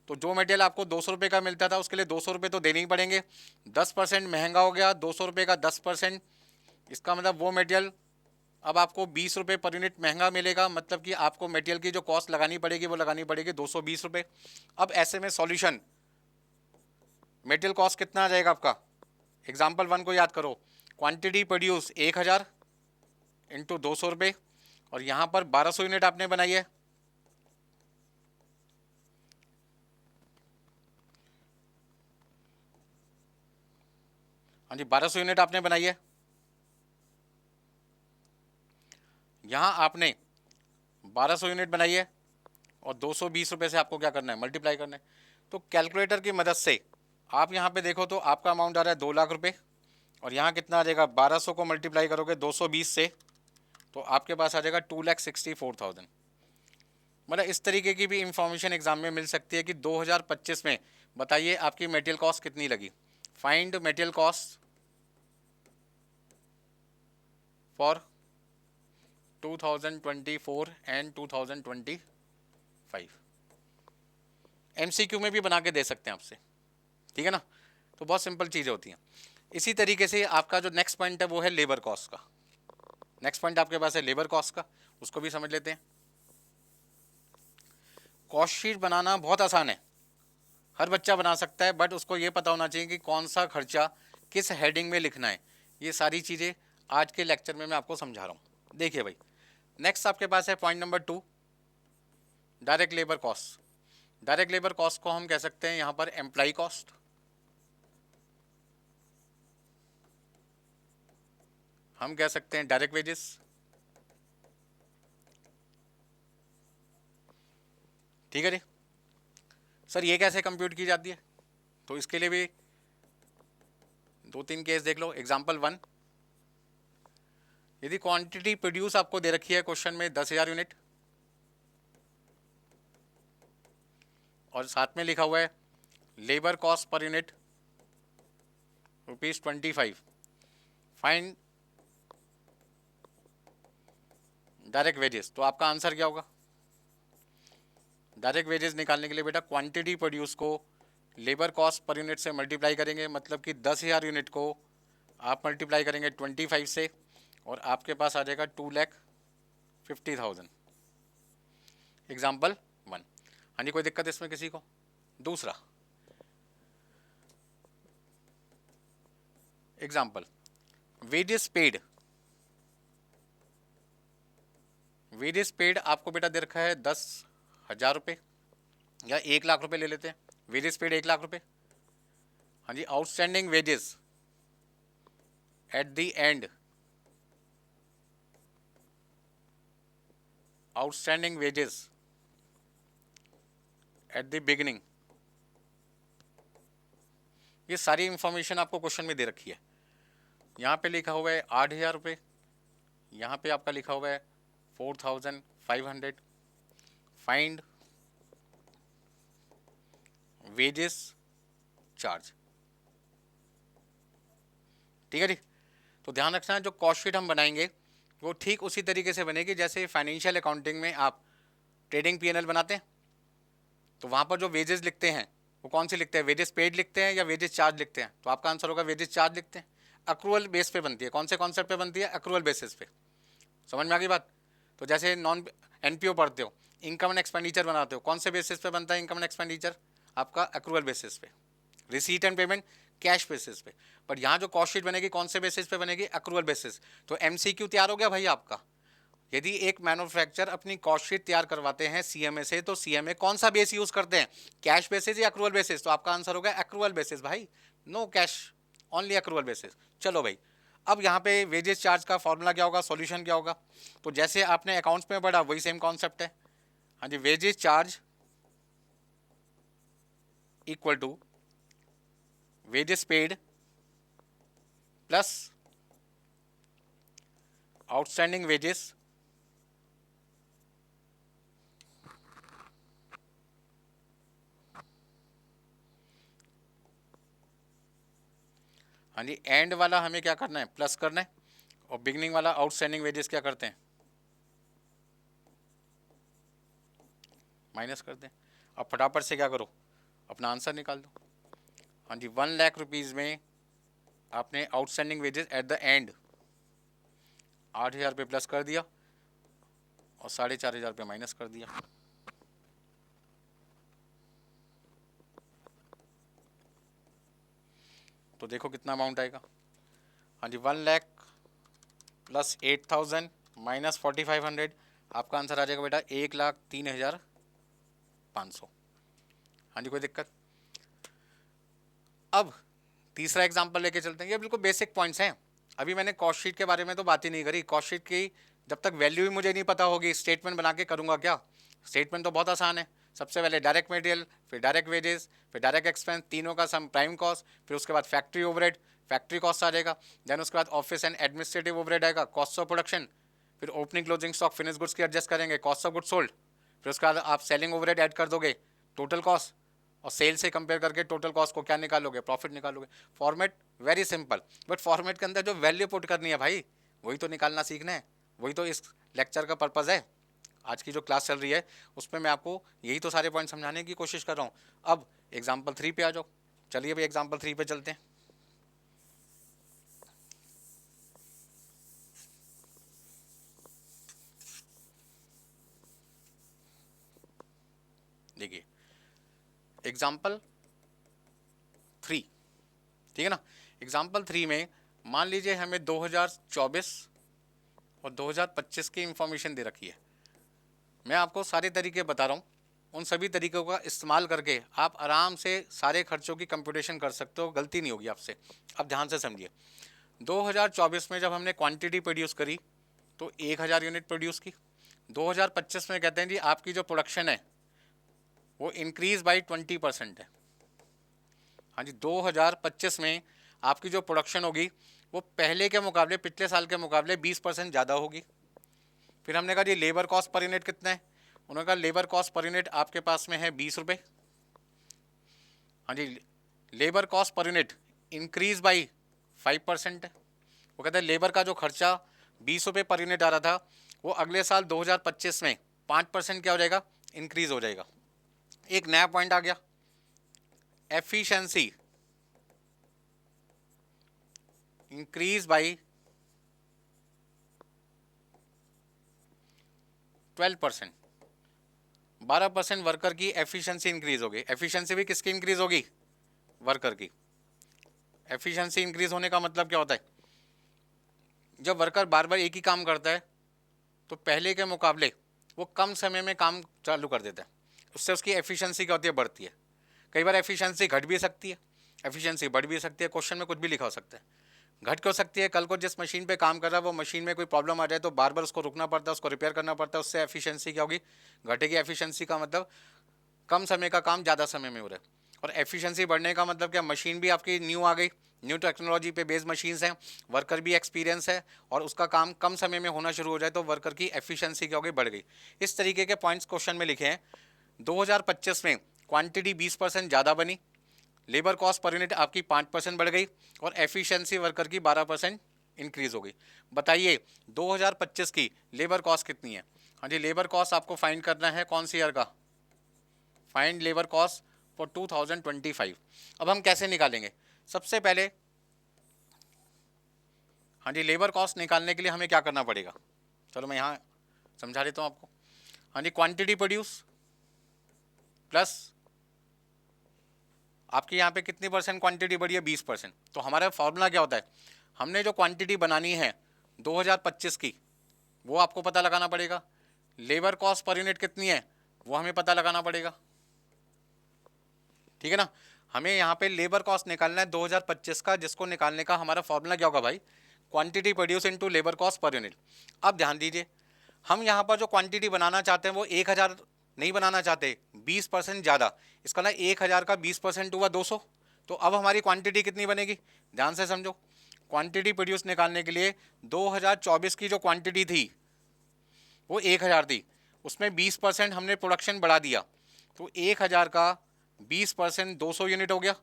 Speaker 1: तो जो मटेरियल आपको 200 रुपये का मिलता था उसके लिए 200 रुपये तो देने ही पड़ेंगे। 10% महंगा हो गया, 200 रुपये का 10% इसका मतलब वो मटेरियल अब आपको 20 रुपये पर यूनिट महंगा मिलेगा, मतलब कि आपको मटेरियल की जो कॉस्ट लगानी पड़ेगी वो लगानी पड़ेगी 220 रुपये। अब ऐसे में सॉल्यूशन मटेरियल कॉस्ट कितना आ जाएगा आपका, एग्जाम्पल 1 को याद करो, क्वांटिटी प्रोड्यूस 1000 इंटू 200 रुपये, और यहाँ पर 1200 यूनिट आपने बनाई है। हाँ जी, 1200 यूनिट आपने बनाई है। यहाँ आपने 1200 यूनिट बनाई है और 220 रुपये से आपको क्या करना है, मल्टीप्लाई करना है। तो कैलकुलेटर की मदद से आप यहाँ पे देखो तो आपका अमाउंट आ रहा है 2 लाख रुपये, और यहाँ कितना आ जाएगा, 1200 को मल्टीप्लाई करोगे 220 से तो आपके पास आ जाएगा 2,64,000। मतलब इस तरीके की भी इंफॉर्मेशन एग्जाम में मिल सकती है कि 2025 में बताइए आपकी मटेरियल कॉस्ट कितनी लगी। Find material cost for 2024 and 2025। MCQ में भी बना के दे सकते हैं आपसे, ठीक है ना। तो बहुत सिंपल चीज़ें होती हैं। इसी तरीके से आपका जो नेक्स्ट पॉइंट है वो है लेबर कॉस्ट का। नेक्स्ट पॉइंट आपके पास है लेबर कॉस्ट का, उसको भी समझ लेते हैं। कॉस्ट शीट बनाना बहुत आसान है, हर बच्चा बना सकता है, बट उसको ये पता होना चाहिए कि कौन सा खर्चा किस हेडिंग में लिखना है। ये सारी चीज़ें आज के लेक्चर में मैं आपको समझा रहा हूँ। देखिए भाई, नेक्स्ट आपके पास है point number 2, direct labour cost. Direct labour cost को हम कह सकते हैं यहाँ पर एम्प्लॉय कॉस्ट, हम कह सकते हैं डायरेक्ट वेजेस, ठीक है जी। सर ये कैसे कंप्यूट की जाती है, तो इसके लिए भी 2-3 केस देख लो। एग्जाम्पल 1, यदि क्वांटिटी प्रोड्यूस आपको दे रखी है क्वेश्चन में 10,000 यूनिट, और साथ में लिखा हुआ है labour cost per unit ₹25, find direct wages, तो आपका आंसर क्या होगा। डायरेक्ट वेजेस निकालने के लिए बेटा क्वांटिटी प्रोड्यूस को लेबर कॉस्ट पर यूनिट से मल्टीप्लाई करेंगे, मतलब कि 10,000 यूनिट को आप मल्टीप्लाई करेंगे 25 से, और आपके पास आ जाएगा 2,50,000। एग्जाम्पल 1। हाँ जी, कोई दिक्कत इसमें किसी को। दूसरा example, wages paid. Wages paid आपको बेटा दे रखा है 10,000 रुपये, या 1 लाख रुपये ले लेते हैं। वेजेस पेड 1 लाख रुपये। हाँ जी, outstanding wages at the end, outstanding wages at the beginning. ये सारी इंफॉर्मेशन आपको क्वेश्चन में दे रखी है। यहाँ पे लिखा हुआ है 8,000 रुपये, यहाँ पे आपका लिखा हुआ है 4,500। फाइंड वेजेस चार्ज, ठीक है जी। तो ध्यान रखना, जो कॉस्ट शीट हम बनाएंगे वो ठीक उसी तरीके से बनेगी जैसे फाइनेंशियल अकाउंटिंग में आप ट्रेडिंग पीएनएल बनाते हैं, तो वहाँ पर जो वेजेस लिखते हैं वो कौन से लिखते हैं, वेजेस पेड लिखते हैं या वेजेस चार्ज लिखते हैं। तो आपका आंसर होगा वेजेस चार्ज लिखते हैं। अक्रूवल बेस पे बनती है, कौन से कॉन्सेप्ट पे बनती है, अक्रूवल बेसिस पे। समझ में आ गई बात। तो जैसे नॉन एनपीओ पढ़ते हो, इनकम एंड एक्सपेंडिचर बनाते हो, कौन से बेसिस पे बनता है इनकम एंड एक्सपेंडिचर, आपका अक्रूवल बेसिस पे। Receipt and payment cash basis पे। बट यहाँ जो कॉस्ट शीट बनेगी कौन से बेसिस पे बनेगी, अक्रूवल बेसिस। तो एमसीक्यू तैयार हो गया भाई आपका। यदि एक मैन्युफैक्चर अपनी कॉस्ट शीट तैयार करवाते हैं सीएमए से, तो सीएमए कौन सा बेस यूज करते हैं, कैश बेसिस या अक्रूवल बेसिस। तो आपका आंसर होगा अक्रूवल बेसिस भाई, no cash, only accrual basis. चलो भाई, अब यहाँ पे वेजेस चार्ज का फॉर्मूला क्या होगा, सॉल्यूशन क्या होगा। तो जैसे आपने अकाउंट्स में पढ़ा वही सेम कॉन्सेप्ट है। हाँ जी, wages charge equal to wages paid plus outstanding wages हाँ जी, एंड वाला हमें क्या करना है, प्लस करना है, और बिगनिंग वाला आउटस्टैंडिंग वेजेस क्या करते हैं, माइनस कर दें। अब फटाफट से क्या करो, अपना आंसर निकाल दो। हाँ जी, 1 लाख रुपीज़ में आपने outstanding wages at the and 8,000 पे प्लस कर दिया और 4,500 पे माइनस कर दिया। तो देखो कितना अमाउंट आएगा। हाँ जी, 1 लाख प्लस 8,000 माइनस 4,500, आपका आंसर आ जाएगा बेटा 1,03,500। हाँ जी, कोई दिक्कत। अब तीसरा एग्जांपल लेके चलते हैं। ये बिल्कुल बेसिक पॉइंट्स हैं। अभी मैंने कॉस्ट शीट के बारे में तो बात ही नहीं करी। कॉस्ट शीट की जब तक वैल्यू ही मुझे नहीं पता होगी, स्टेटमेंट बना के करूँगा क्या? स्टेटमेंट तो बहुत आसान है। सबसे पहले डायरेक्ट मटेरियल, फिर डायरेक्ट वेजेस, फिर डायरेक्ट एक्सपेंस, तीनों का सम प्राइम कॉस्ट, फिर उसके बाद फैक्ट्री ओवरहेड, फैक्ट्री कॉस्ट आ जाएगा। देन उसके बाद ऑफिस एंड एडमिनिस्ट्रेटिव ओवरहेड आएगा, कॉस्ट ऑफ प्रोडक्शन, फिर opening closing stock finish goods की एडजस्ट करेंगे, कॉस्ट ऑफ गुड्स सोल्ड, फिर उसके बाद आप सेलिंग ओवरहेड ऐड कर दोगे, टोटल कॉस्ट, और सेल से कंपेयर करके टोटल कॉस्ट को क्या निकालोगे? प्रॉफिट निकालोगे। Format very simple, but format के अंदर जो वैल्यू पुट करनी है भाई, वही तो निकालना सीखना है। वही तो इस लेक्चर का पर्पज़ है। आज की जो क्लास चल रही है उसमें मैं आपको यही तो सारे पॉइंट समझाने की कोशिश कर रहा हूँ। अब एग्जाम्पल 3 पे आ जाओ। चलिए भाई एग्जाम्पल 3 पे चलते हैं। देखिए एग्जाम्पल 3, ठीक है ना। एग्जाम्पल 3 में मान लीजिए हमें 2024 और 2025 की इंफॉर्मेशन दे रखी है। मैं आपको सारे तरीके बता रहा हूँ, उन सभी तरीकों का इस्तेमाल करके आप आराम से सारे खर्चों की कंप्यूटेशन कर सकते हो, गलती नहीं होगी आपसे। अब ध्यान से समझिए, 2024 में जब हमने क्वांटिटी प्रोड्यूस करी तो 1,000 यूनिट प्रोड्यूस की। 2025 में कहते हैं जी आपकी जो प्रोडक्शन है वो इंक्रीज बाई 20% है। हाँ जी, 2025 में आपकी जो प्रोडक्शन होगी वो पहले के मुकाबले, पिछले साल के मुकाबले 20% ज़्यादा होगी। फिर हमने कहा जी लेबर कॉस्ट पर यूनिट कितना है? उन्होंने कहा लेबर कॉस्ट पर यूनिट आपके पास में है 20 रुपये। हाँ जी, labour cost per unit increase by 5% है। वो कहते हैं लेबर का जो खर्चा 20 रुपये पर यूनिट आ रहा था वो अगले साल 2025 में 5% क्या हो जाएगा? इंक्रीज हो जाएगा। एक नया पॉइंट आ गया, एफिशिएंसी इंक्रीज बाई 12%। 12% वर्कर की एफिशिएंसी इंक्रीज होगी। एफिशिएंसी भी किसकी इंक्रीज होगी? वर्कर की। एफिशिएंसी इंक्रीज होने का मतलब क्या होता है? जब वर्कर बार बार एक ही काम करता है तो पहले के मुकाबले वो कम समय में काम चालू कर देता है, उससे उसकी एफिशिएंसी क्या होती है? बढ़ती है। कई बार एफिशिएंसी घट भी सकती है, एफिशिएंसी बढ़ भी सकती है। क्वेश्चन में कुछ भी लिखा हो सकता है। घट क्यों सकती है? कल को जिस मशीन पे काम कर रहा है वो मशीन में कोई प्रॉब्लम आ जाए तो बार बार उसको रुकना पड़ता है, उसको रिपेयर करना पड़ता है, उससे एफिशिएंसी क्या होगी? घटेगी। एफिशिएंसी का मतलब कम समय का काम ज़्यादा समय में हो रहा है। और एफिशिएंसी बढ़ने का मतलब क्या? मशीन भी आपकी न्यू आ गई, न्यू टेक्नोलॉजी पे बेस्ड मशीन्स हैं, वर्कर भी एक्सपीरियंस है और उसका काम कम समय में होना शुरू हो जाए तो वर्कर की एफिशिएंसी क्या हो गई? बढ़ गई। इस तरीके के पॉइंट्स क्वेश्चन में लिखे हैं। 2025 में क्वांटिटी 20% ज़्यादा बनी, लेबर कॉस्ट पर यूनिट आपकी 5% बढ़ गई और एफिशिएंसी वर्कर की 12% इंक्रीज हो गई। बताइए 2025 की लेबर कॉस्ट कितनी है? हाँ जी, लेबर कॉस्ट आपको फाइंड करना है कौन सी ईयर का? Find labour cost for 2025। अब हम कैसे निकालेंगे? सबसे पहले हाँ जी, लेबर कॉस्ट निकालने के लिए हमें क्या करना पड़ेगा? चलो मैं यहाँ समझा देता हूँ आपको। हाँ जी, क्वांटिटी प्रोड्यूस प्लस आपकी यहाँ पे कितनी परसेंट क्वांटिटी बढ़ी है? 20%। तो हमारा फॉर्मूला क्या होता है? हमने जो क्वांटिटी बनानी है 2025 की वो आपको पता लगाना पड़ेगा। लेबर कॉस्ट पर यूनिट कितनी है वो हमें पता लगाना पड़ेगा, ठीक है ना। हमें यहाँ पे लेबर कॉस्ट निकालना है 2025 का, जिसको निकालने का हमारा फॉर्मूला क्या होगा भाई? Quantity produce into labour cost per unit. अब ध्यान दीजिए, हम यहाँ पर जो क्वांटिटी बनाना चाहते हैं वो 1,000 नहीं बनाना चाहते, 20% ज़्यादा। इसका ना 1,000 का 20% हुआ 200। तो अब हमारी क्वांटिटी कितनी बनेगी? ध्यान से समझो, क्वांटिटी प्रोड्यूस निकालने के लिए 2024 की जो क्वांटिटी थी वो 1,000 थी, उसमें 20% हमने प्रोडक्शन बढ़ा दिया तो 1,000 का 20% 200 यूनिट हो गया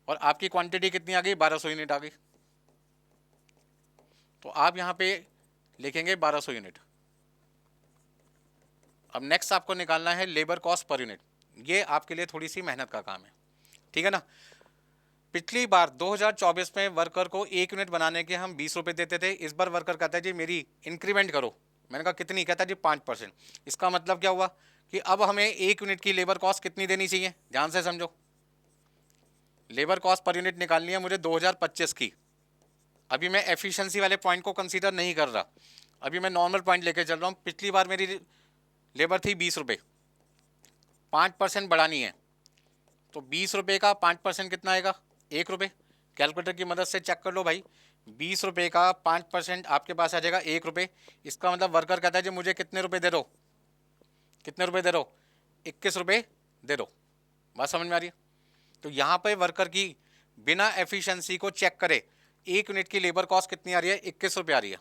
Speaker 1: और आपकी क्वांटिटी कितनी आ गई? 1200 यूनिट आ गई। तो आप यहाँ पे लिखेंगे 1200 यूनिट। अब नेक्स्ट आपको निकालना है लेबर कॉस्ट पर यूनिट। ये आपके लिए थोड़ी सी मेहनत का काम है, ठीक है ना। पिछली बार 2024 में वर्कर को 1 यूनिट बनाने के हम 20 रुपये देते थे, इस बार वर्कर कहता है जी मेरी इंक्रीमेंट करो। मैंने कहा कितनी? कहता है जी 5%। इसका मतलब क्या हुआ कि अब हमें 1 यूनिट की लेबर कॉस्ट कितनी देनी चाहिए? ध्यान से समझो, लेबर कॉस्ट पर यूनिट निकालनी है मुझे 2025 की। अभी मैं एफिशिएंसी वाले पॉइंट को कंसीडर नहीं कर रहा, अभी मैं नॉर्मल पॉइंट लेके चल रहा हूँ। पिछली बार मेरी लेबर थी 20 रुपये, 5% बढ़ानी है, तो 20 रुपये का 5% कितना आएगा? 1 रुपये। कैलकुलेटर की मदद से चेक कर लो भाई, 20 रुपये का 5% आपके पास आ जाएगा 1 रुपये। इसका मतलब वर्कर कहता है जी मुझे कितने रुपये दे दो? कितने रुपये दे दो? 21 रुपये दे दो। बात समझ में आ रही है? तो यहाँ पे वर्कर की बिना एफिशिएंसी को चेक करे 1 यूनिट की लेबर कॉस्ट कितनी आ रही है? 21 रुपये आ रही है,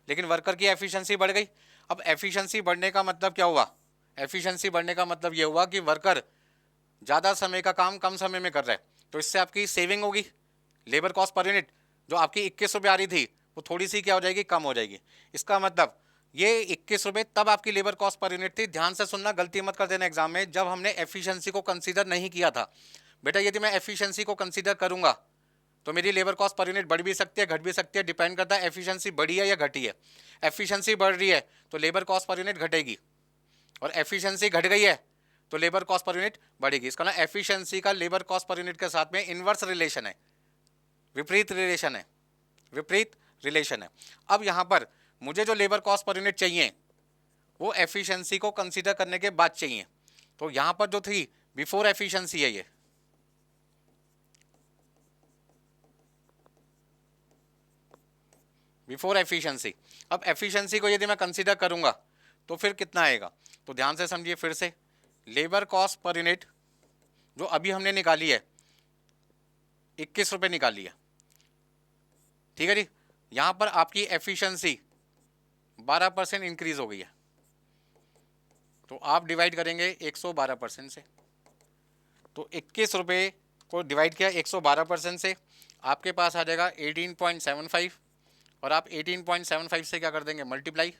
Speaker 1: लेकिन वर्कर की एफिशिएंसी बढ़ गई। अब एफिशिएंसी बढ़ने का मतलब क्या हुआ? एफिशिएंसी बढ़ने का मतलब ये हुआ कि वर्कर ज़्यादा समय का काम कम समय में कर रहा है, तो इससे आपकी सेविंग होगी। लेबर कॉस्ट पर यूनिट जो आपकी 21 रुपये आ रही थी वो थोड़ी सी क्या हो जाएगी? कम हो जाएगी। इसका मतलब ये 21 रुपये तब आपकी लेबर कॉस्ट पर यूनिट थी। ध्यान से सुनना, गलती मत कर देना एग्जाम में, जब हमने एफिशिएंसी को कंसीडर नहीं किया था। बेटा यदि मैं एफिशिएंसी को कंसीडर करूंगा तो मेरी लेबर कॉस्ट पर यूनिट बढ़ भी सकती है, घट भी सकती है, डिपेंड करता है एफिशिएंसी बढ़ी है या घटी है। एफिशिएंसी बढ़ रही है तो लेबर कॉस्ट पर यूनिट घटेगी, और एफिशिएंसी घट गई है तो लेबर कॉस्ट पर यूनिट बढ़ेगी। इसका ना एफिशिएंसी का लेबर कॉस्ट पर यूनिट के साथ में इनवर्स रिलेशन है, विपरीत रिलेशन है, विपरीत रिलेशन है। अब यहाँ पर मुझे जो लेबर कॉस्ट पर यूनिट चाहिए वो एफिशिएंसी को कंसीडर करने के बाद चाहिए। तो यहाँ पर जो थी बिफोर एफिशिएंसी है, ये बिफोर एफिशिएंसी। अब एफिशिएंसी को यदि मैं कंसीडर करूंगा तो फिर कितना आएगा? तो ध्यान से समझिए फिर से, लेबर कॉस्ट पर यूनिट जो अभी हमने निकाली है 21 रुपये निकाली है, ठीक है जी। यहाँ पर आपकी एफिशिएंसी 12% इंक्रीज हो गई है, तो आप डिवाइड करेंगे 112% से। तो 21 रुपये को डिवाइड किया 112% से, आपके पास आ जाएगा 18.75, और आप 18.75 से क्या कर देंगे? मल्टीप्लाई,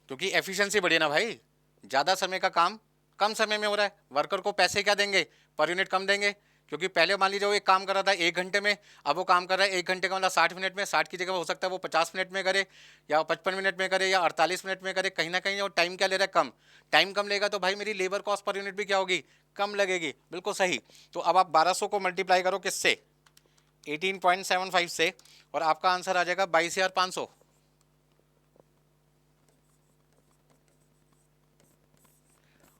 Speaker 1: क्योंकि एफिशिएंसी बढ़ी ना भाई, ज़्यादा समय का काम कम समय में हो रहा है। वर्कर को पैसे क्या देंगे? पर यूनिट कम देंगे, क्योंकि पहले मान लीजिए वो एक काम कर रहा था 1 घंटे में, अब वो काम कर रहा है 1 घंटे का मतलब 60 मिनट में। 60 की जगह हो सकता है वो 50 मिनट में करे, या 55 मिनट में करे, या 48 मिनट में करे। कहीं ना कहीं वो टाइम क्या ले रहा है? कम। टाइम कम लेगा तो भाई मेरी लेबर कॉस्ट पर यूनिट भी क्या होगी? कम लगेगी। बिल्कुल सही। तो अब आप 1200 को मल्टीप्लाई करो किससे? 18.75 से, और आपका आंसर आ जाएगा 22,500।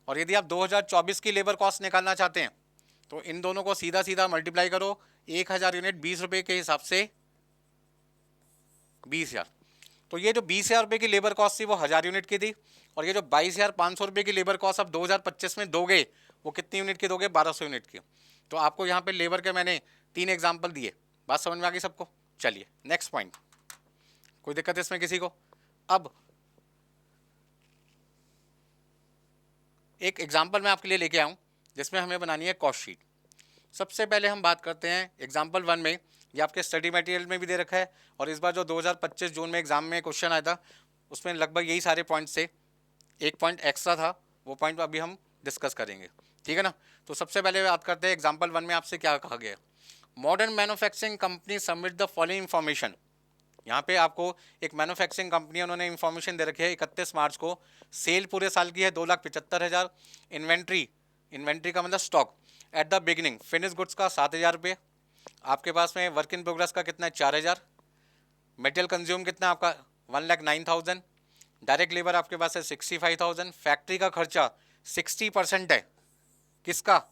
Speaker 1: और यदि आप 2024 की लेबर कॉस्ट निकालना चाहते हैं तो इन दोनों को सीधा सीधा मल्टीप्लाई करो। 1000 यूनिट 20 रुपये के हिसाब से 20,000। तो ये जो 20,000 रुपये की लेबर कॉस्ट थी वो 1000 यूनिट की थी, और ये जो 22,500 रुपये की लेबर कॉस्ट अब 2025 में दोगे वो कितनी यूनिट की दोगे? 1200 यूनिट की। तो आपको यहाँ पे लेबर के मैंने 3 एग्जाम्पल दिए। बात समझ में आ गई सबको? चलिए नेक्स्ट पॉइंट। कोई दिक्कत है इसमें किसी को? अब एक एग्जाम्पल मैं आपके लिए लेके आऊँ जिसमें हमें बनानी है कॉस्ट शीट। सबसे पहले हम बात करते हैं एग्जाम्पल 1 में, ये आपके स्टडी मटेरियल में भी दे रखा है, और इस बार जो 2025 जून में एग्जाम में क्वेश्चन आया था उसमें लगभग यही सारे पॉइंट्स थे। एक पॉइंट एक्स्ट्रा था, वो पॉइंट अभी हम डिस्कस करेंगे, ठीक है ना। तो सबसे पहले बात करते हैं एग्जाम्पल 1 में आपसे क्या कहा गया। Modern manufacturing company submit the following information. यहाँ पे आपको एक मैन्युफैक्चरिंग कंपनी उन्होंने इन्फॉर्मेशन दे रखी है 31 मार्च को। सेल पूरे साल की है 2,75,000। इन्वेंट्री का मतलब stock at the beginning, finish goods का 7,000 रुपये। आपके पास में वर्क इन प्रोग्रेस का कितना है? 4,000। मटेरियल कंज्यूम कितना आपका? 1,09,000। डायरेक्ट लेबर आपके पास है 65,000। फैक्ट्री का खर्चा 60% है किसका?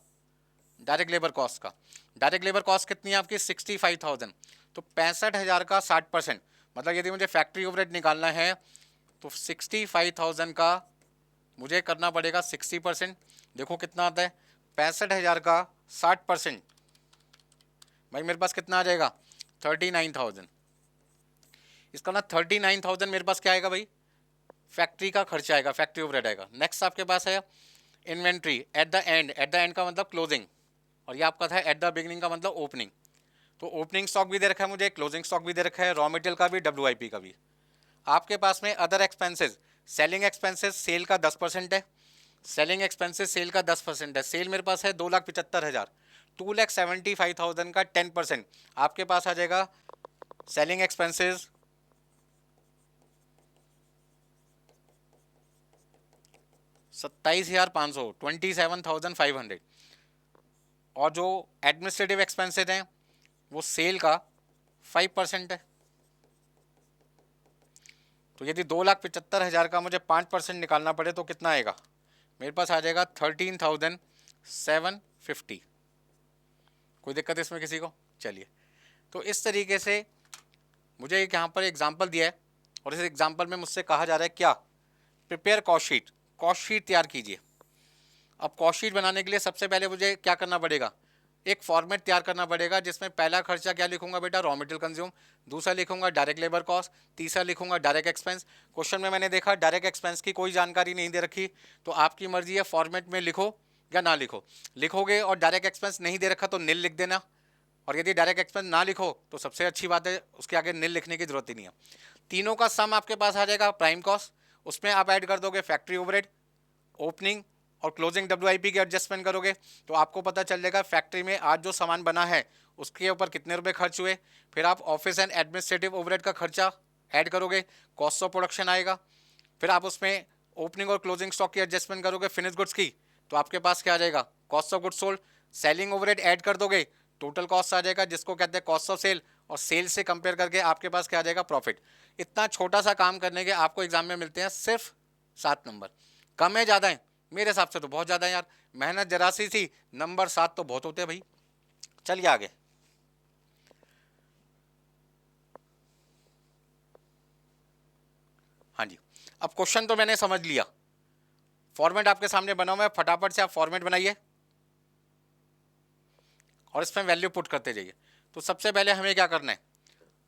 Speaker 1: डायरेक्ट लेबर कॉस्ट का। डायरेक्ट लेबर कॉस्ट कितनी है आपकी? 65,000। तो 65,000 का 60%, मतलब यदि मुझे फैक्ट्री ओवरहेड निकालना है तो 65,000 का मुझे करना पड़ेगा 60%। देखो कितना आता है? 65,000 का 60%, भाई मेरे पास कितना आ जाएगा? 39,000। इसका ना 39,000 मेरे पास क्या आएगा भाई? फैक्ट्री का खर्चा आएगा, फैक्ट्री ओवरहेड आएगा। नेक्स्ट आपके पास है inventory at the and. Eight the and का मतलब क्लोजिंग, और ये आपका था एट द बिगनिंग का मतलब ओपनिंग। तो ओपनिंग स्टॉक भी दे रखा है मुझे, क्लोजिंग स्टॉक भी दे रखा है, रॉ मटेरियल का भी, WIP का भी। आपके पास में other expenses, selling expenses sale का 10% है, सेलिंग एक्सपेंसेस सेल का 10% है, सेल मेरे पास है 2,75,000, 2,75,000 का 10% आपके पास आ जाएगा सेलिंग एक्सपेंसेस 27,500, 27,500। और जो एडमिनिस्ट्रेटिव एक्सपेंसेस हैं वो सेल का 5% है। तो यदि 2,75,000 का मुझे 5% निकालना पड़े तो कितना आएगा, मेरे पास आ जाएगा 13,750। कोई दिक्कत इसमें किसी को? चलिए, तो इस तरीके से मुझे एक यहाँ पर एग्जाम्पल दिया है और इस एग्जाम्पल में मुझसे कहा जा रहा है क्या, prepare cost sheet, cost sheet तैयार कीजिए। अब कॉस्ट शीट बनाने के लिए सबसे पहले मुझे क्या करना पड़ेगा, एक फॉर्मेट तैयार करना पड़ेगा जिसमें पहला खर्चा क्या लिखूंगा बेटा, रॉ मटेरियल कंज्यूम, दूसरा लिखूंगा डायरेक्ट लेबर कॉस्ट, तीसरा लिखूंगा डायरेक्ट एक्सपेंस। क्वेश्चन में मैंने देखा डायरेक्ट एक्सपेंस की कोई जानकारी नहीं दे रखी, तो आपकी मर्जी है फॉर्मेट में लिखो या ना लिखो। लिखोगे और डायरेक्ट एक्सपेंस नहीं दे रखा तो नील लिख देना, और यदि डायरेक्ट एक्सपेंस ना लिखो तो सबसे अच्छी बात है, उसके आगे नील लिखने की जरूरत ही नहीं है। तीनों का सम आपके पास आ जाएगा प्राइम कॉस्ट, उसमें आप ऐड कर दोगे फैक्ट्री ओवरहेड, ओपनिंग और क्लोजिंग डब्ल्यूआईपी की एडजस्टमेंट करोगे तो आपको पता चल जाएगा फैक्ट्री में आज जो सामान बना है उसके ऊपर कितने रुपए खर्च हुए। फिर आप ऑफिस एंड एडमिनिस्ट्रेटिव ओवरहेड का खर्चा ऐड करोगे, कॉस्ट ऑफ प्रोडक्शन आएगा। फिर आप उसमें ओपनिंग और क्लोजिंग स्टॉक की एडजस्टमेंट करोगे फिनिश गुड्स की, तो आपके पास क्या आ जाएगा, cost of goods sold. Selling overhead add कर दोगे, टोटल कॉस्ट आ जाएगा जिसको कहते हैं कॉस्ट ऑफ सेल, और सेल से कंपेयर करके आपके पास क्या आ जाएगा, प्रॉफिट। इतना छोटा सा काम करने के आपको एग्जाम में मिलते हैं सिर्फ 7 नंबर। कम है ज़्यादा है? मेरे हिसाब से तो बहुत ज़्यादा है यार, मेहनत जरा सी थी, नंबर 7 तो बहुत होते हैं भाई। चलिए आगे। हाँ जी, अब क्वेश्चन तो मैंने समझ लिया, फॉर्मेट आपके सामने बना हुआ है, फटाफट से आप फॉर्मेट बनाइए और इसमें वैल्यू पुट करते जाइए। तो सबसे पहले हमें क्या करना है,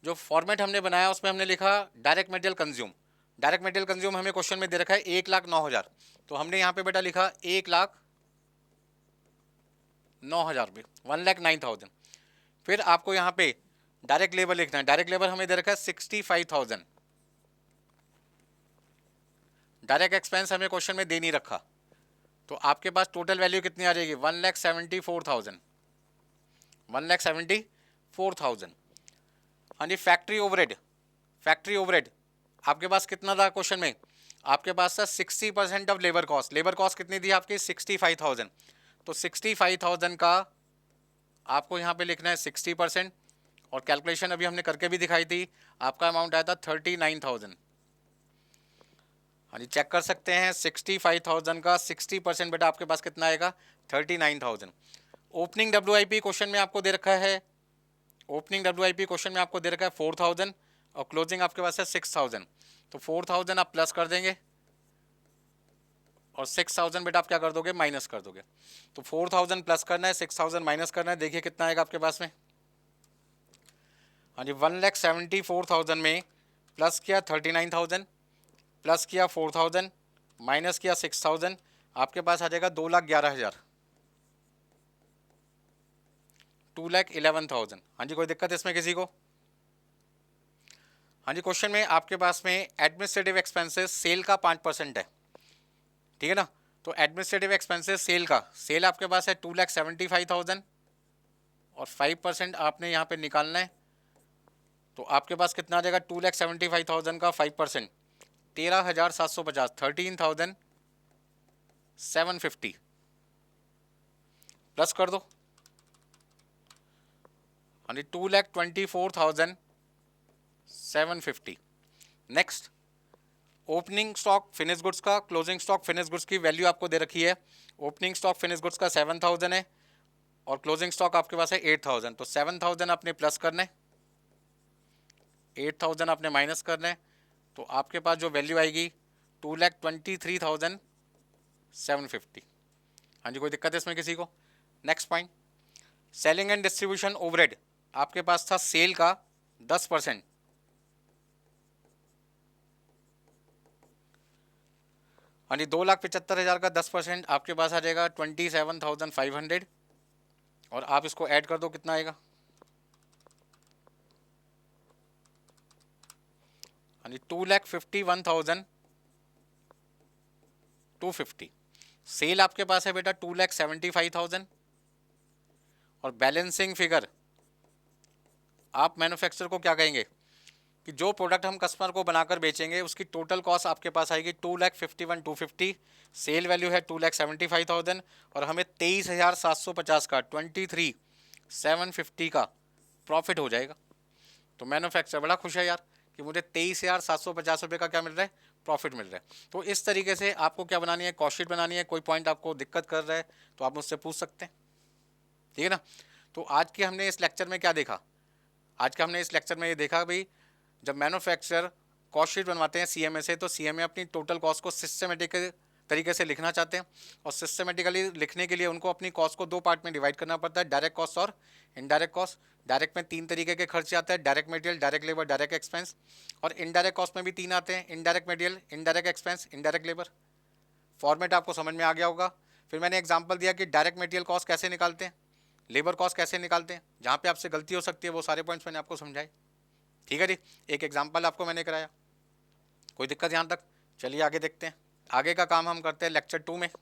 Speaker 1: जो फॉर्मेट हमने बनाया उसमें हमने लिखा direct material consume. Direct material consume हमें क्वेश्चन में दे रखा है 1,09,000, तो हमने यहाँ पे बेटा लिखा 1,09,000 रुपये, 1,09,000। फिर आपको यहाँ पे डायरेक्ट लेबर लिखना है, डायरेक्ट लेबर हमें दे रखा है 65,000। डायरेक्ट एक्सपेंस हमें क्वेश्चन में दे नहीं रखा, तो आपके पास टोटल वैल्यू कितनी आ जाएगी, 1,74,000, 1,74,000। हाँ जी, फैक्ट्री ओवरहेड, फैक्ट्री ओवरहेड आपके पास कितना था क्वेश्चन में, आपके पास था 60% of labour cost. Labour cost कितनी थी आपकी, 65,000। तो 65,000 का आपको यहाँ पे लिखना है 60%, और कैलकुलेशन अभी हमने करके भी दिखाई थी, आपका अमाउंट आया था 39,000। हाँ जी, चेक कर सकते हैं 65,000 का 60% बेटा आपके पास कितना आएगा, 39,000। ओपनिंग डब्ल्यूआईपी क्वेश्चन में आपको दे रखा है, ओपनिंग डब्ल्यूआईपी क्वेश्चन में आपको दे रखा है 4,000, और क्लोजिंग आपके पास है 6,000। तो 4,000 आप प्लस कर देंगे और 6,000 बेटा आप क्या कर दोगे, माइनस कर दोगे। तो 4,000 प्लस करना है, 6,000 माइनस करना है, देखिए कितना आएगा आपके पास में। हाँ जी, 1,74,000 में प्लस किया 39,000, प्लस किया 4,000, माइनस किया 6,000, आपके पास आ जाएगा 2,11,000, 2,11,000। हाँ जी, कोई दिक्कत है इसमें किसी को? हाँ जी, क्वेश्चन में आपके पास में एडमिनिस्ट्रेटिव एक्सपेंसेस सेल का 5% है, ठीक है ना। तो एडमिनिस्ट्रेटिव एक्सपेंसेस सेल का, सेल आपके पास है 2,75,000 और 5% आपने यहाँ पे निकालना है, तो आपके पास कितना आ जाएगा, 2,75,000 का 5%, 13,750, 13,750 प्लस कर दो। हाँ जी, 2,24,750। Next, opening stock finish goods का, क्लोजिंग स्टॉक फिनिश गुड्स की वैल्यू आपको दे रखी है। ओपनिंग स्टॉक फिनिश गुड्स का 7,000 है और क्लोजिंग स्टॉक आपके पास है 8,000। तो 7,000 आपने प्लस करना है, 8,000 आपने माइनस करना है, तो आपके पास जो वैल्यू आएगी 2,23,750। हाँ जी, कोई दिक्कत है इसमें किसी को? Next point, selling and distribution overhead आपके पास था सेल का 10%। हाँ जी, 2,75,000 का 10% आपके पास आ जाएगा 27,500, और आप इसको ऐड कर दो कितना आएगा। हाँ जी, 2,51,250। सेल आपके पास है बेटा 2,75,000 और बैलेंसिंग फिगर आप मैन्युफैक्चरर को क्या कहेंगे कि जो प्रोडक्ट हम कस्टमर को बनाकर बेचेंगे उसकी टोटल कॉस्ट आपके पास आएगी 2,51,250, सेल वैल्यू है 2,75,000 और हमें 23,750 का 23,750 का प्रॉफिट हो जाएगा। तो मैन्युफैक्चरर बड़ा खुश है यार कि मुझे 23,750 रुपये का क्या मिल रहा है, प्रॉफिट मिल रहा है। तो इस तरीके से आपको क्या बनानी है, कॉस्ट शीट बनानी है। कोई पॉइंट आपको दिक्कत कर रहा है तो आप मुझसे पूछ सकते हैं, ठीक है ना। तो आज के हमने इस लेक्चर में क्या देखा, आज का हमने इस लेक्चर में ये देखा भाई जब मैन्युफैक्चरर कॉस्ट शीट बनवाते हैं सीएमए से, तो सीएमए अपनी टोटल कॉस्ट को सिस्टमेटिक तरीके से लिखना चाहते हैं और सिस्टमेटिकली लिखने के लिए उनको अपनी कॉस्ट को दो पार्ट में डिवाइड करना पड़ता है, डायरेक्ट कॉस्ट और इनडायरेक्ट कॉस्ट। डायरेक्ट में तीन तरीके के खर्चे आते हैं, direct material, direct labour, direct expense. और इनडायरेक्ट कॉस्ट में भी तीन आते हैं, indirect material, indirect expense, indirect labour. Format आपको समझ में आ गया होगा। फिर मैंने एग्जांपल दिया कि डायरेक्ट मटेरियल कॉस्ट कैसे निकालते हैं, लेबर कॉस्ट कैसे निकालते हैं। जहाँ पे आपसे गलती हो सकती है वो सारे पॉइंट्स मैंने आपको समझाए, ठीक है जी। एक एग्जांपल आपको मैंने कराया, कोई दिक्कत यहाँ तक। चलिए आगे देखते हैं। आगे का काम हम करते हैं लेक्चर 2 में।